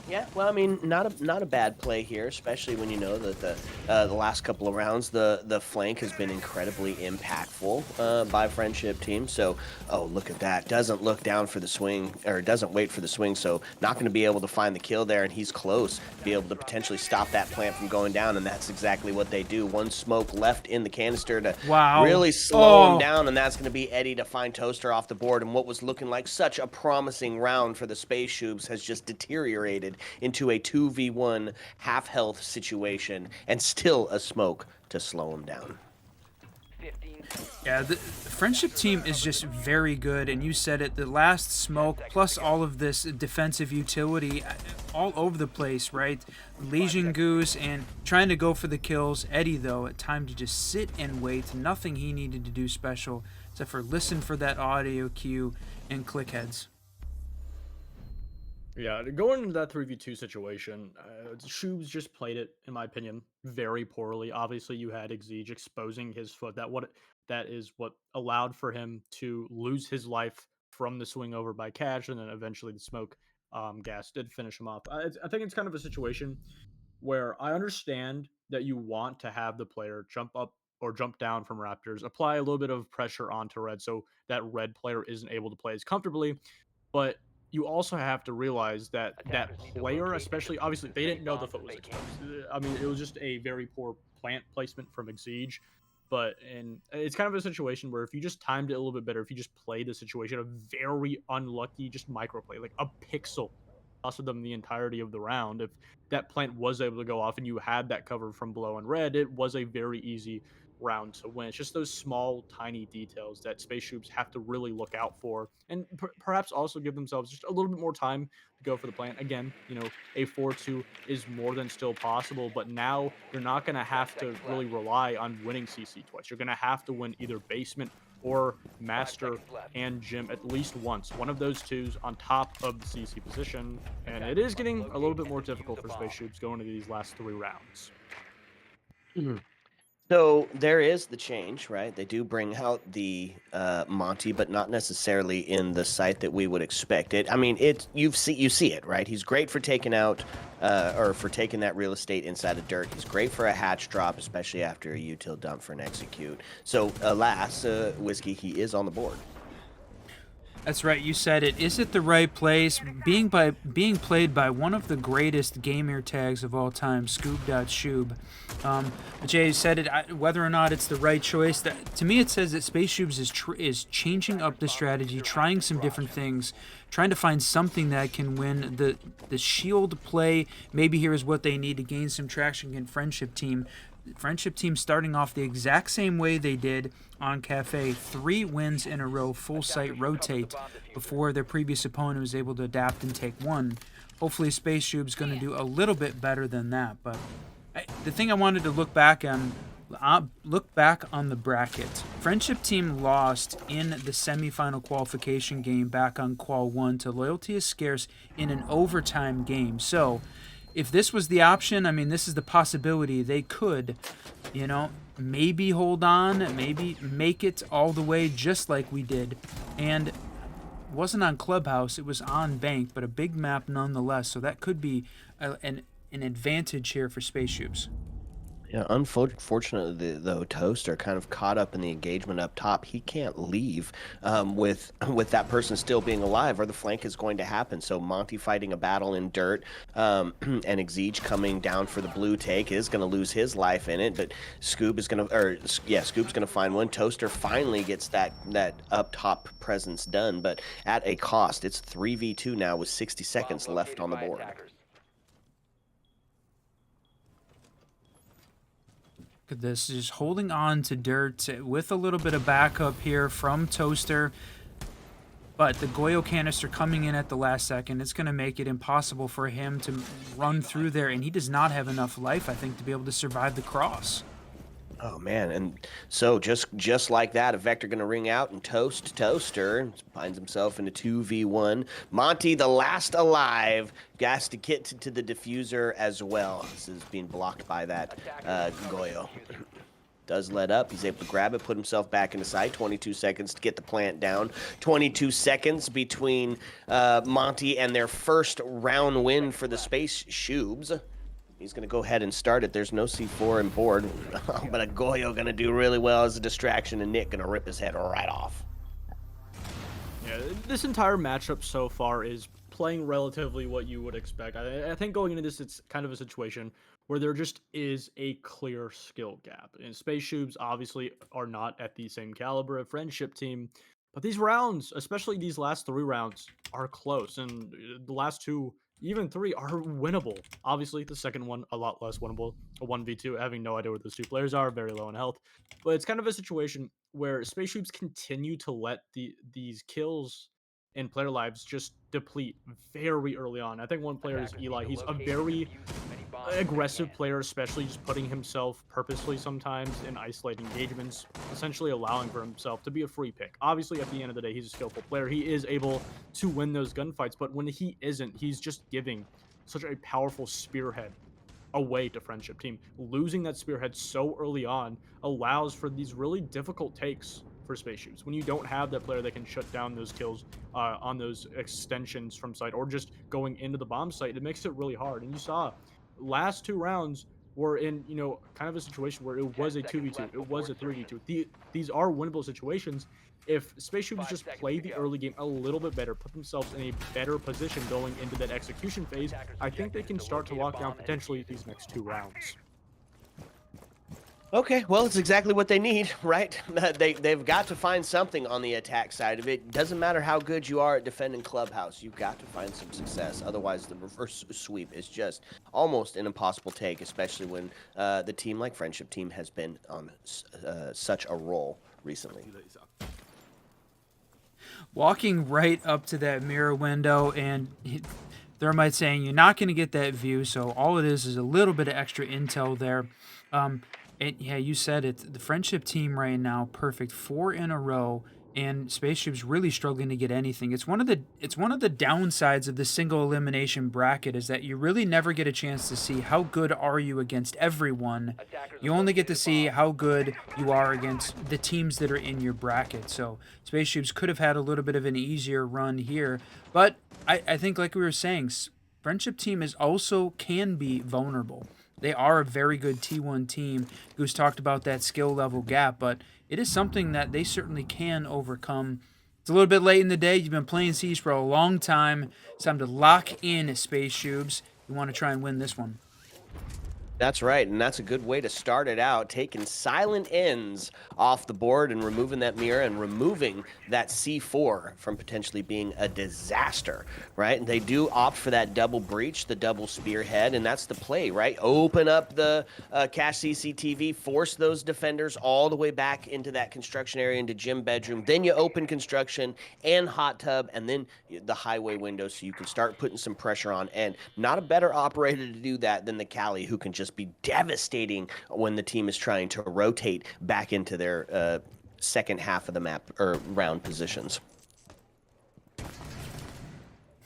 Yeah, well, I mean, not a bad play here, especially when you know that the last couple of rounds the flank has been incredibly impactful by Friendship Team. So, oh, look at that! Doesn't look down for the swing, or doesn't wait for the swing. So, not going to be able to find the kill there, and he's close. Be able to potentially stop that plant from going down, and that's exactly what they do. One smoke left in the canister to really slow him down, and that's going to be Eddie to find Toaster off the board. And what was looking like such a promising round for the Space Shoobs has just deteriorated into a 2v1 half health situation, and still a smoke to slow him down. Yeah, the Friendship Team is just very good, and you said it, the last smoke plus all of this defensive utility all over the place, right? Legion Goose and trying to go for the kills. Eddie, though, at time to just sit and wait. Nothing he needed to do special except for listen for that audio cue and click heads. Yeah, going into that 3v2 situation, Shoobs just played it, in my opinion, very poorly. Obviously, you had Exige exposing his foot. That is what allowed for him to lose his life from the swing over by Cash, and then eventually the smoke gas did finish him off. I think it's kind of a situation where I understand that you want to have the player jump up or jump down from Raptors, apply a little bit of pressure onto Red so that Red player isn't able to play as comfortably, but you also have to realize that that player, especially, obviously they didn't know the foot was exposed. I mean, it was just a very poor plant placement from Exige. And it's kind of a situation where if you just timed it a little bit better, if you just played the situation, a very unlucky just micro play, like a pixel, costed them the entirety of the round. If that plant was able to go off and you had that cover from below and Red, it was a very easy round to win. It's just those small, tiny details that Space Troops have to really look out for, and perhaps also give themselves just a little bit more time to go for the plant. Again, a 4-2 is more than still possible, but now you're not going to have to really rely on winning CC twice. You're going to have to win either basement or master and gym at least once. One of those two's on top of the CC position, and it is getting a little bit more difficult for Space Troops going into these last 3 rounds. So there is the change, right? They do bring out the Monty, but not necessarily in the site that we would expect it. I mean, you see it, right? He's great for taking out or for taking that real estate inside of dirt. He's great for a hatch drop, especially after a util dump for an execute. So alas, Whiskey, he is on the board. That's right, you said it. Is it the right place? Being played by one of the greatest gamer tags of all time, Scoob.Shoob. Jay said it. Whether or not it's the right choice, to me it says that Space Shoobs is changing up the strategy, trying some different things, trying to find something that can win. The shield play maybe here is what they need to gain some traction against Friendship Team. Friendship Team starting off the exact same way they did on KAFE, 3 wins in a row, full site rotate, before their previous opponent was able to adapt and take 1. Hopefully Space Shoob's going to do a little bit better than that, but the thing I wanted to look back on the bracket. Friendship Team lost in the semifinal qualification game back on Qual 1 to Loyalty is Scarce in an overtime game. So if this was the option, I mean, this is the possibility. They could, maybe hold on, maybe make it all the way just like we did. And it wasn't on Clubhouse, it was on Bank, but a big map nonetheless. So that could be an advantage here for Space Shoobs. Yeah, unfortunately, though, Toaster kind of caught up in the engagement up top. He can't leave with that person still being alive, or the flank is going to happen. So Monty fighting a battle in dirt, and Exige coming down for the blue take is going to lose his life in it. But Scoob's going to find one. Toaster finally gets that up top presence done, but at a cost. It's 3v2 now with 60 seconds left on the board. Look at this, just holding on to dirt with a little bit of backup here from Toaster. But the Goyo canister coming in at the last second, it's going to make it impossible for him to run through there. And he does not have enough life, I think, to be able to survive the cross. Oh man, and so just like that, a Vector gonna ring out and Toaster finds himself in a 2v1. Monty, the last alive, has to get to the diffuser as well. This is being blocked by that Goyo. Does let up. He's able to grab it, put himself back into sight. 22 seconds to get the plant down. 22 seconds between Monty and their first round win for the Space SHOOBS. He's going to go ahead and start it. There's no C4 on board, but a Goyo going to do really well as a distraction, and Nick going to rip his head right off. Yeah, this entire matchup so far is playing relatively what you would expect. I think going into this, it's kind of a situation where there just is a clear skill gap. And Space SHOOBS obviously are not at the same caliber of Friendship Team, but these rounds, especially these last 3 rounds, are close. And the last 2, even 3, are winnable. Obviously, the second one, a lot less winnable. A 1v2, having no idea where those 2 players are, very low in health. But it's kind of a situation where Space SHOOBS continue to let these kills and player lives just deplete very early on. I think one player is Eli. He's a very aggressive player, especially just putting himself purposely sometimes in isolated engagements, essentially allowing for himself to be a free pick. Obviously, at the end of the day, he's a skillful player. He is able to win those gunfights, but when he isn't, he's just giving such a powerful spearhead away to Friendship Team. Losing that spearhead so early on allows for these really difficult takes for Space SHOOBS. When you don't have that player that can shut down those kills on those extensions from site or just going into the bomb site, it makes it really hard. And you saw last 2 rounds were in, kind of a situation where it was a 2v2, it was a 3v2. These are winnable situations. If Space SHOOBS just play the early game a little bit better, put themselves in a better position going into that execution phase, I think they can start to lock down potentially these next 2 rounds. Okay, well, it's exactly what they need, right? They've got to find something on the attack side of it. Doesn't matter how good you are at defending Clubhouse. You've got to find some success. Otherwise, the reverse sweep is just almost an impossible take, especially when the team like Friendship Team has been on such a roll recently. Walking right up to that mirror window, and Thermite saying you're not going to get that view, so all it is a little bit of extra intel there. And yeah, you said it. The Friendship Team right now, perfect 4 in a row, and Space SHOOBS really struggling to get anything. It's one of the downsides of the single elimination bracket is that you really never get a chance to see how good are you against everyone. You only get to see how good you are against the teams that are in your bracket. So Space SHOOBS could have had a little bit of an easier run here, but I think like we were saying, Friendship Team is also can be vulnerable. They are a very good T1 team. Goose talked about that skill level gap, but it is something that they certainly can overcome. It's a little bit late in the day. You've been playing Siege for a long time. It's time to lock in Space SHOOBS. You want to try and win this one. That's right, and that's a good way to start it out, taking silent ends off the board and removing that mirror and removing that C4 from potentially being a disaster, right? And they do opt for that double breach, the double spearhead, and that's the play, right? Open up the cache CCTV, force those defenders all the way back into that construction area, into gym bedroom. Then you open construction and hot tub, and then the highway window so you can start putting some pressure on. And not a better operator to do that than the Cali, who can just be devastating when the team is trying to rotate back into their second half of the map or round positions.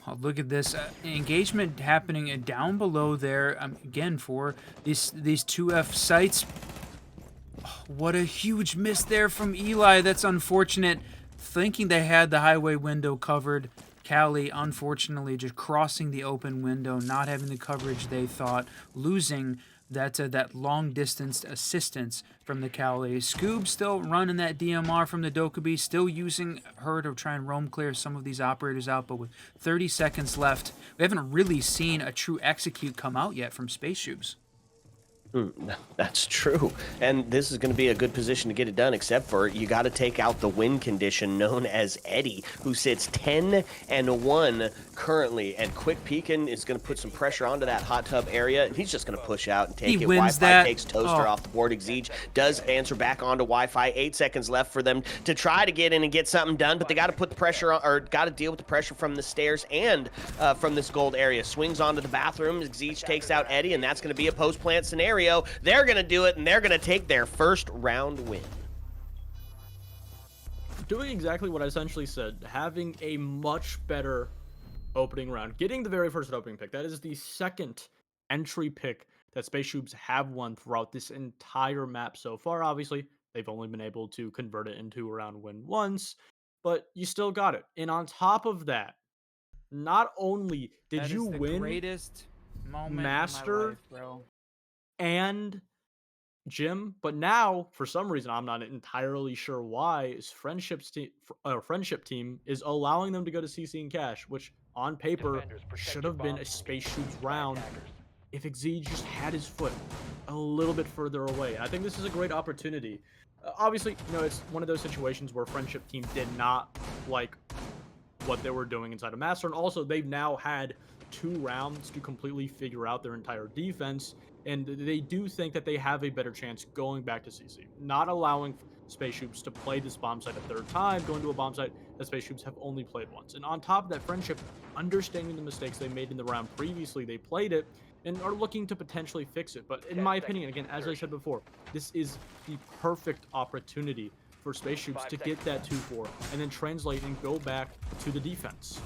Oh, look at this engagement happening down below there again for these 2F sites. Oh, what a huge miss there from Eli. That's unfortunate. Thinking they had the highway window covered. Cali, unfortunately, just crossing the open window, not having the coverage they thought, losing that long-distance assistance from the Cali. Scoob still running that DMR from the Dokkaebi, still using her to try and roam clear some of these operators out, but with 30 seconds left, we haven't really seen a true execute come out yet from Space SHOOBS. That's true. And this is going to be a good position to get it done, except for you got to take out the win condition known as Eddie, who sits 10-1 currently. And Quick Peekin is going to put some pressure onto that hot tub area, and he's just going to push out and take He it. wins Wi-Fi that. takes Toaster off the board. Exige does answer back onto Wi-Fi. 8 seconds left for them to try to get in and get something done, but they got to put the pressure on, or got to deal with the pressure from the stairs and from this gold area. Swings onto the bathroom. Exige takes out Eddie, and that's going to be a post-plant scenario. They're going to do it, and they're going to take their first round win. Doing exactly what I essentially said, having a much better opening round, getting the very first opening pick. That is the second entry pick that Space Shoobs have won throughout this entire map so far. Obviously, they've only been able to convert it into a round win once, but you still got it. And on top of that, not only did That you is the win greatest moment Master in my life, bro. and Jim, but now for some reason I'm not entirely sure why is friendship team is allowing them to go to CC and Cash, which on paper should have been a Space Shoots round if Exige just had his foot a little bit further away. I think this is a great opportunity. Obviously, you know, it's one of those situations where friendship team did not like what they were doing inside of Master, and also they've now had 2 rounds to completely figure out their entire defense, and they do think that they have a better chance going back to CC, not allowing Space Shoops to play this bomb site a 3rd time, going to a bomb site that Space Shoops have only played once. And on top of that, friendship, understanding the mistakes they made in the round previously, they played it and are looking to potentially fix it. But in my opinion, again, as I said before, this is the perfect opportunity for Space Shoops to get that 2-4 and then translate and go back to the defense.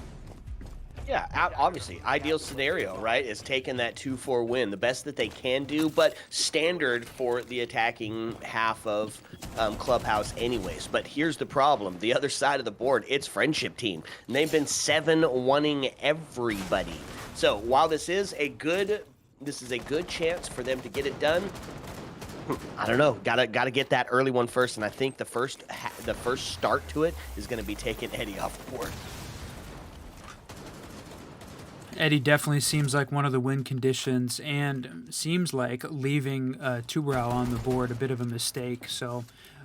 Yeah, obviously, ideal scenario, right, is taking that 2-4 win, the best that they can do, but standard for the attacking half of Clubhouse anyways. But here's the problem. The other side of the board, it's friendship team, and they've been 7-1ing everybody. So while this is a good chance for them to get it done, I don't know. Gotta get that early one first, and I think the first start to it is going to be taking Eddie off the board. Eddie definitely seems like one of the win conditions, and seems like leaving Tubrow on the board a bit of a mistake. So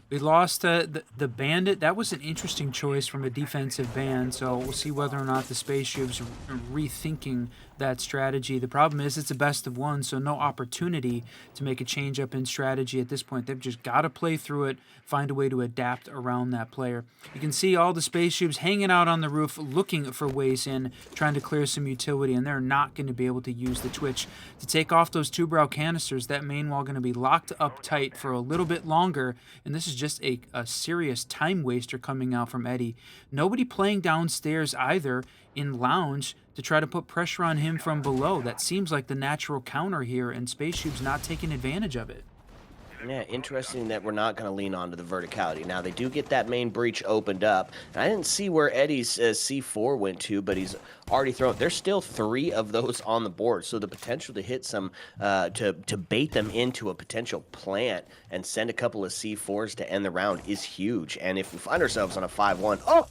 we lost the Bandit. That was an interesting choice from a defensive ban, so we'll see whether or not the Space Shoops are rethinking that strategy. The problem is it's a best of 1, so no opportunity to make a change up in strategy at this point. They've just got to play through it, find a way to adapt around that player. You can see all the Space Shoops hanging out on the roof looking for ways in, trying to clear some utility, and they're not going to be able to use the Twitch to take off those Tubrow canisters. That main wall going to be locked up tight for a little bit longer, and this is just a serious time waster coming out from Eddie. Nobody playing downstairs either in Lounge to try to put pressure on him from below. That seems like the natural counter here, and Space Shoob's not taking advantage of it. Yeah, interesting that we're not going to lean onto the verticality. Now, they do get that main breach opened up. And I didn't see where Eddie's C4 went to, but he's already thrown. There's still 3 of those on the board, so the potential to hit some, to bait them into a potential plant and send a couple of C4s to end the round is huge. And if we find ourselves on a 5-1, oh,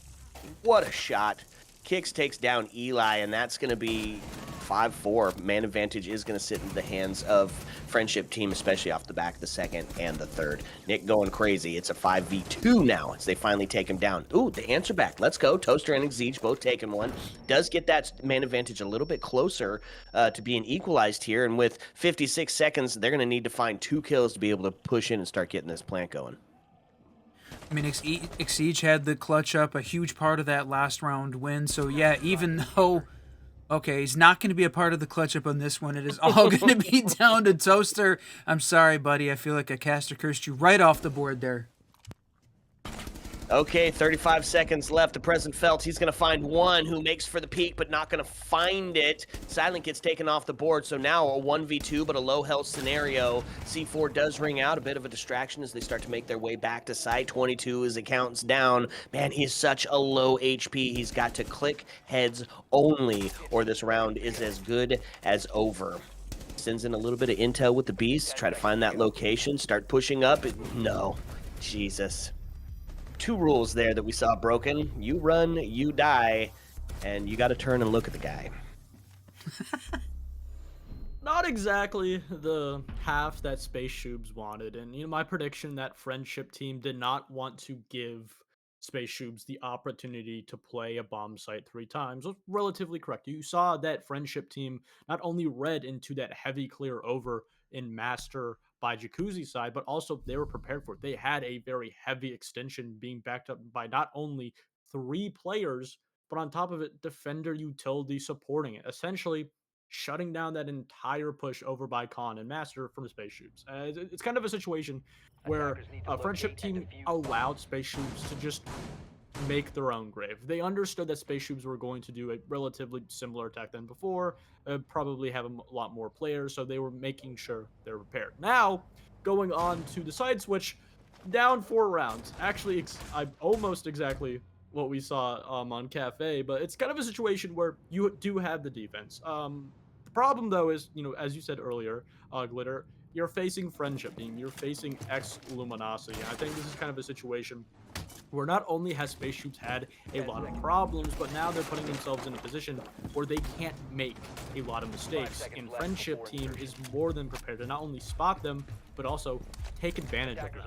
what a shot. Kicks takes down Eli, and that's going to be 5-4. Man advantage is going to sit in the hands of friendship team, especially off the back of the 2nd and the 3rd. Nick going crazy. It's a 5v2 now as they finally take him down. Ooh, the answer back. Let's go. Toaster and Exige both taking one. Does get that man advantage a little bit closer to being equalized here, and with 56 seconds, they're going to need to find 2 kills to be able to push in and start getting this plant going. I mean, Exige had the clutch up, a huge part of that last round win. So, yeah, even though, okay, he's not going to be a part of the clutch up on this one, it is all going to be down to Toaster. I'm sorry, buddy. I feel like I cast or cursed you right off the board there. Okay, 35 seconds left. The present felt he's going to find one who makes for the peak, but not going to find it. Silent gets taken off the board, so now a 1v2, but a low health scenario. C4 does ring out, a bit of a distraction as they start to make their way back to site. 22 as it counts down. Man, he's such a low HP. He's got to click heads only, or this round is as good as over. Sends in a little bit of intel with the beast, try to find that location, start pushing up. No, Jesus. 2 rules there that we saw broken. You run, you die, and you got to turn and look at the guy. not exactly the half that Space Shoobs wanted. And, my prediction that Friendship Team did not want to give Space Shoobs the opportunity to play a bomb site 3 times was relatively correct. You saw that Friendship Team not only read into that heavy clear over in Master by Jacuzzi side, but also they were prepared for it. They had a very heavy extension being backed up by not only 3 players, but on top of it, defender utility supporting it. Essentially, shutting down that entire push over by Khan and Master from Space Shoobs. It's kind of a situation where Friendship Team allowed Space Shoobs to just make their own grave. They understood that Space Shoobs were going to do a relatively similar attack than before, probably have a lot more players, so they were making sure they're prepared. Now, going on to the side switch, down 4 rounds. Actually, almost exactly what we saw on KAFE, but it's kind of a situation where you do have the defense. The problem, though, is, as you said earlier, Glitter, you're facing Friendship Team, you're facing Luminosity. And I think this is kind of a situation where not only has Space Shoobs had a lot of problems, but now they're putting themselves in a position where they can't make a lot of mistakes. And Friendship Team is more than prepared to not only spot them, but also take advantage of them.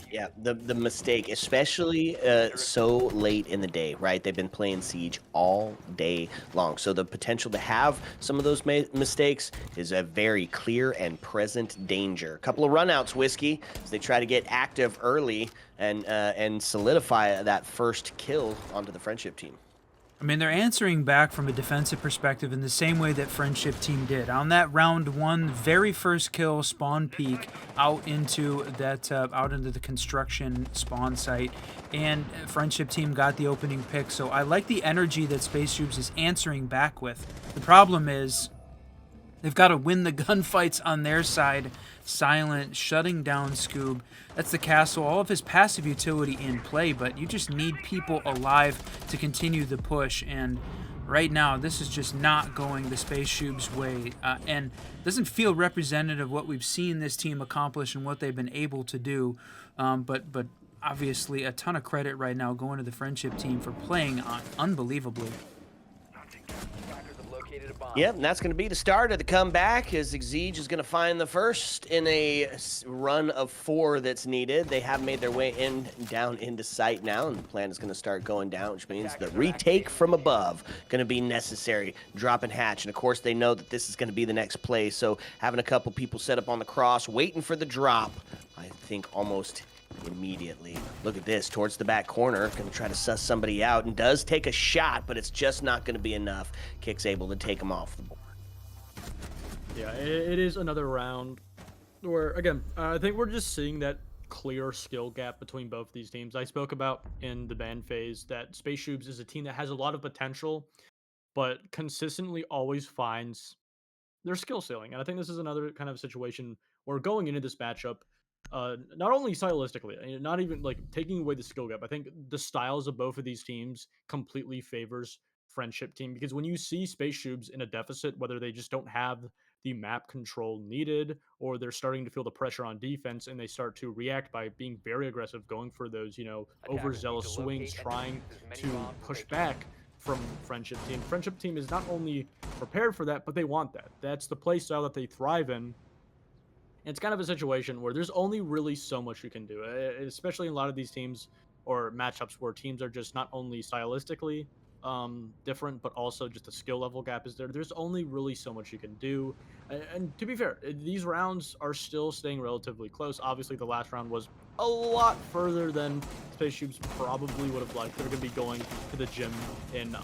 Yeah, the mistake, especially so late in the day, right? They've been playing Siege all day long. So the potential to have some of those mistakes is a very clear and present danger. A couple of runouts, Whiskey, as they try to get active early and solidify that first kill onto the Friendship Team. I mean, they're answering back from a defensive perspective in the same way that Friendship Team did. On that round 1, very first kill, spawn peek out into the construction spawn site, and Friendship Team got the opening pick. So I like the energy that Space Shoobs is answering back with. The problem is they've got to win the gunfights on their side. Silent, shutting down Scoob. That's the castle. All of his passive utility in play, but you just need people alive to continue the push. And right now, this is just not going the Space Shoobs way, and doesn't feel representative of what we've seen this team accomplish and what they've been able to do. But obviously, a ton of credit right now going to the Friendship Team for playing unbelievably. Yep, and that's going to be the start of the comeback, as Exige is going to find the first in a run of 4 that's needed. They have made their way down into sight now, and the plan is going to start going down, which means the retake from above going to be necessary. Dropping hatch, and of course they know that this is going to be the next play, so having a couple people set up on the cross, waiting for the drop, I think almost immediately. Look at this, towards the back corner, going to try to suss somebody out, and does take a shot, but it's just not going to be enough. Kick's able to take him off the board. Yeah, it is another round where, again, I think we're just seeing that clear skill gap between both these teams. I spoke about in the ban phase that Space Shoobs is a team that has a lot of potential, but consistently always finds their skill ceiling. And I think this is another kind of situation where going into this matchup, not only stylistically, not even like taking away the skill gap, I think the styles of both of these teams completely favors Friendship Team, because when you see Space Shoobs in a deficit, whether they just don't have the map control needed or they're starting to feel the pressure on defense and they start to react by being very aggressive, going for those, overzealous swings, trying to push back from Friendship Team. Friendship Team is not only prepared for that, but they want that. That's the play style that they thrive in. It's kind of a situation where there's only really so much you can do, especially in a lot of these teams or matchups where teams are just not only stylistically different, but also just the skill level gap is there. There's only really so much you can do. And to be fair, these rounds are still staying relatively close. Obviously, the last round was a lot further than Space Shoobs probably would have liked. They're going to be going to the gym in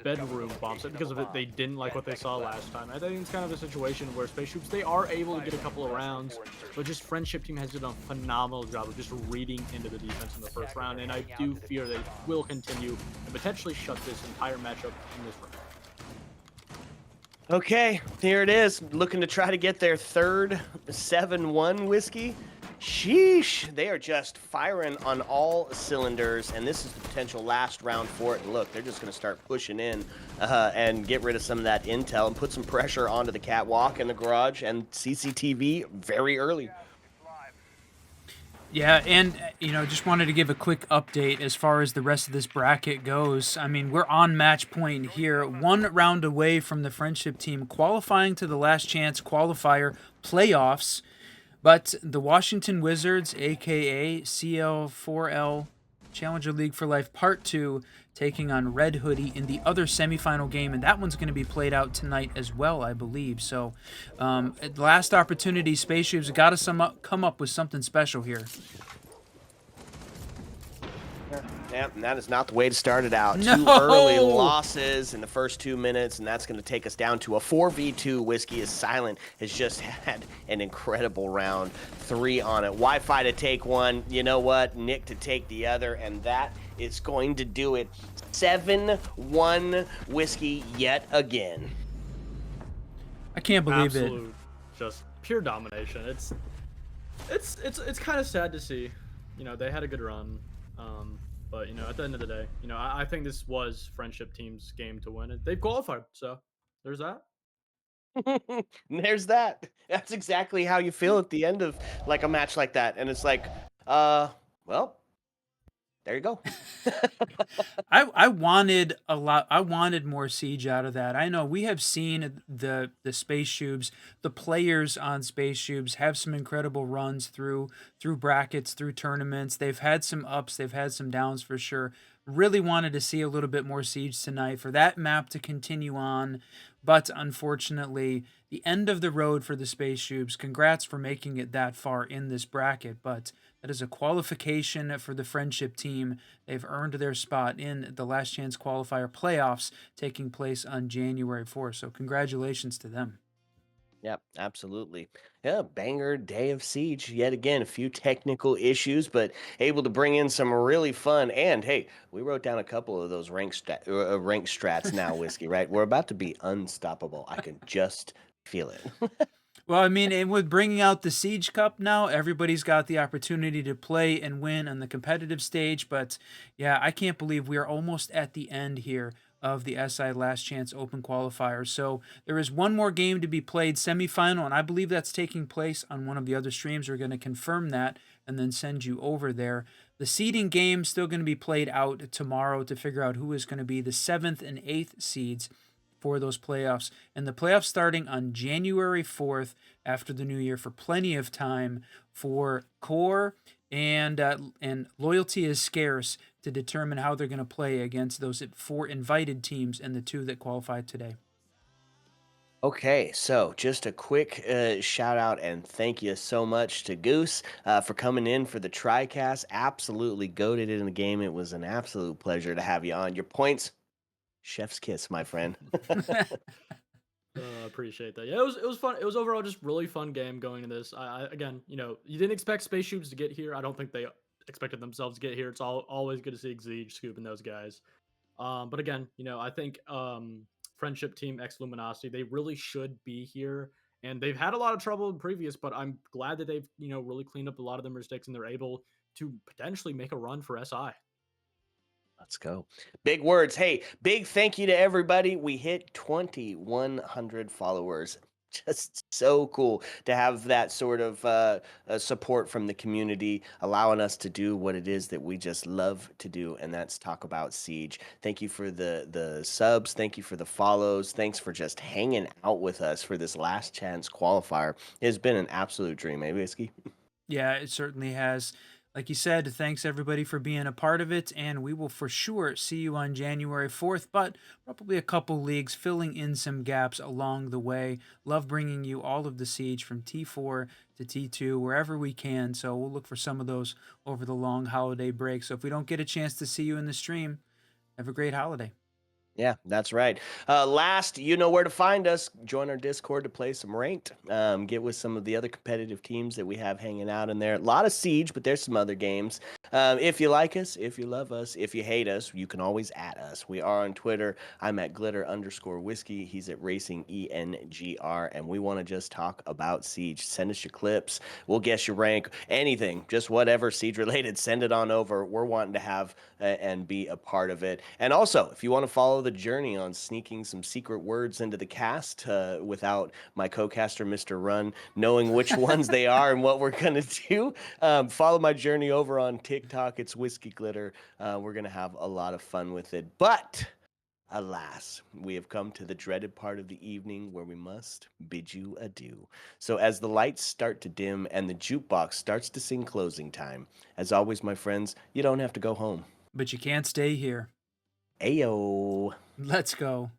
bedroom bomb set because of it. They didn't like what they saw last time. I think it's kind of a situation where Space Shoobs, they are able to get a couple of rounds, but just Friendship Team has done a phenomenal job of just reading into the defense in the first round, and I do fear they will continue and potentially shut this entire matchup in this round. Okay, here it is. Looking to try to get their third 7-1 Whiskey. Sheesh, they are just firing on all cylinders, and this is the potential last round for it. And look, they're just going to start pushing in and get rid of some of that intel and put some pressure onto the catwalk and the garage and CCTV very early. Yeah, and just wanted to give a quick update as far as the rest of this bracket goes. I mean, we're on match point here, one round away from the friendship team qualifying to the last chance qualifier playoffs. But the Washington Wizards, aka CL4L Challenger League for Life Part 2, taking on Red Hoodie in the other semifinal game, and that one's going to be played out tonight as well, I believe. So, last opportunity, Space Shoes got to come up with something special here. Yeah, and that is not the way to start it out. No! 2 early losses in the first 2 minutes, and that's going to take us down to a 4v2. Whiskey is Silent has just had an incredible round. 3 on it. Wi-Fi to take one. You know what? Nick to take the other, and that is going to do it. 7-1 Whiskey yet again. I can't believe Absolute, just pure domination. It's kind of sad to see. They had a good run. But at the end of the day, I think this was friendship team's game to win it. They've qualified, so there's that. There's that. That's exactly how you feel at the end of like a match like that. And it's like, well, there you go. I wanted a lot. I wanted more Siege out of that. I know we have seen the Space Shoobs, the players on Space Shoobs have some incredible runs through brackets, through tournaments. They've had some ups, they've had some downs for sure. Really wanted to see a little bit more Siege tonight for that map to continue on, but unfortunately, the end of the road for the Space Shoobs. Congrats for making it that far in this bracket, but that is a qualification for the friendship team. They've earned their spot in the last chance qualifier playoffs taking place on January 4th. So congratulations to them. Yep, absolutely. Yeah, banger day of Siege. Yet again, a few technical issues, but able to bring in some really fun. And hey, we wrote down a couple of those rank strats now, Whiskey, right? We're about to be unstoppable. I can just feel it. Well, I mean, and with bringing out the Siege Cup now, everybody's got the opportunity to play and win on the competitive stage. But yeah, I can't believe we are almost at the end here of the SI Last Chance Open Qualifier. So there is one more game to be played, semifinal, and I believe that's taking place on one of the other streams. We're going to confirm that and then send you over there. The seeding game still going to be played out tomorrow to figure out who is going to be the 7th and 8th seeds for those playoffs. And the playoffs starting on January 4th after the new year for plenty of time for core and loyalty is scarce to determine how they're going to play against those 4 invited teams and the 2 that qualified today. Okay, so just a quick shout out and thank you so much to Goose for coming in for the TriCast. Absolutely goated in the game. It was an absolute pleasure to have you on. Your points, chef's kiss, my friend. Appreciate that. Yeah, it was fun. It was overall just really fun game going to this. Again, you didn't expect Space Shoobs to get here. I don't think they expected themselves to get here. It's always good to see Exige scooping those guys. But again, I think friendship team X Luminosity, they really should be here. And they've had a lot of trouble in previous, but I'm glad that they've, really cleaned up a lot of their mistakes and they're able to potentially make a run for SI. Let's go. Big words. Hey, big thank you to everybody. We hit 2,100 followers. Just so cool to have that sort of support from the community, allowing us to do what it is that we just love to do, and that's talk about Siege. Thank you for the subs. Thank you for the follows. Thanks for just hanging out with us for this last chance qualifier. It's been an absolute dream, eh, Whiskey? Yeah, it certainly has. Like you said, thanks everybody for being a part of it, and we will for sure see you on January 4th, but probably a couple leagues filling in some gaps along the way. Love bringing you all of the Siege from T4 to T2, wherever we can, so we'll look for some of those over the long holiday break. So if we don't get a chance to see you in the stream, have a great holiday. Yeah, that's right. Last, you know where to find us. Join our Discord to play some ranked. Get with some of the other competitive teams that we have hanging out in there. A lot of Siege, but there's some other games. If you like us, if you love us, if you hate us, you can always at us. We are on Twitter. I'm at glitter_whiskey. He's at racingengr, and we want to just talk about Siege. Send us your clips. We'll guess your rank. Anything, just whatever Siege related. Send it on over. We're wanting to have and be a part of it. And also, if you want to follow the the journey on sneaking some secret words into the cast without my co-caster, Mr. Run, knowing which ones they are and what we're going to do. Follow my journey over on TikTok. It's Whiskey Glitter. We're going to have a lot of fun with it. But alas, we have come to the dreaded part of the evening where we must bid you adieu. So as the lights start to dim and the jukebox starts to sing closing time, as always, my friends, you don't have to go home. But you can't stay here. Ayo. Let's go.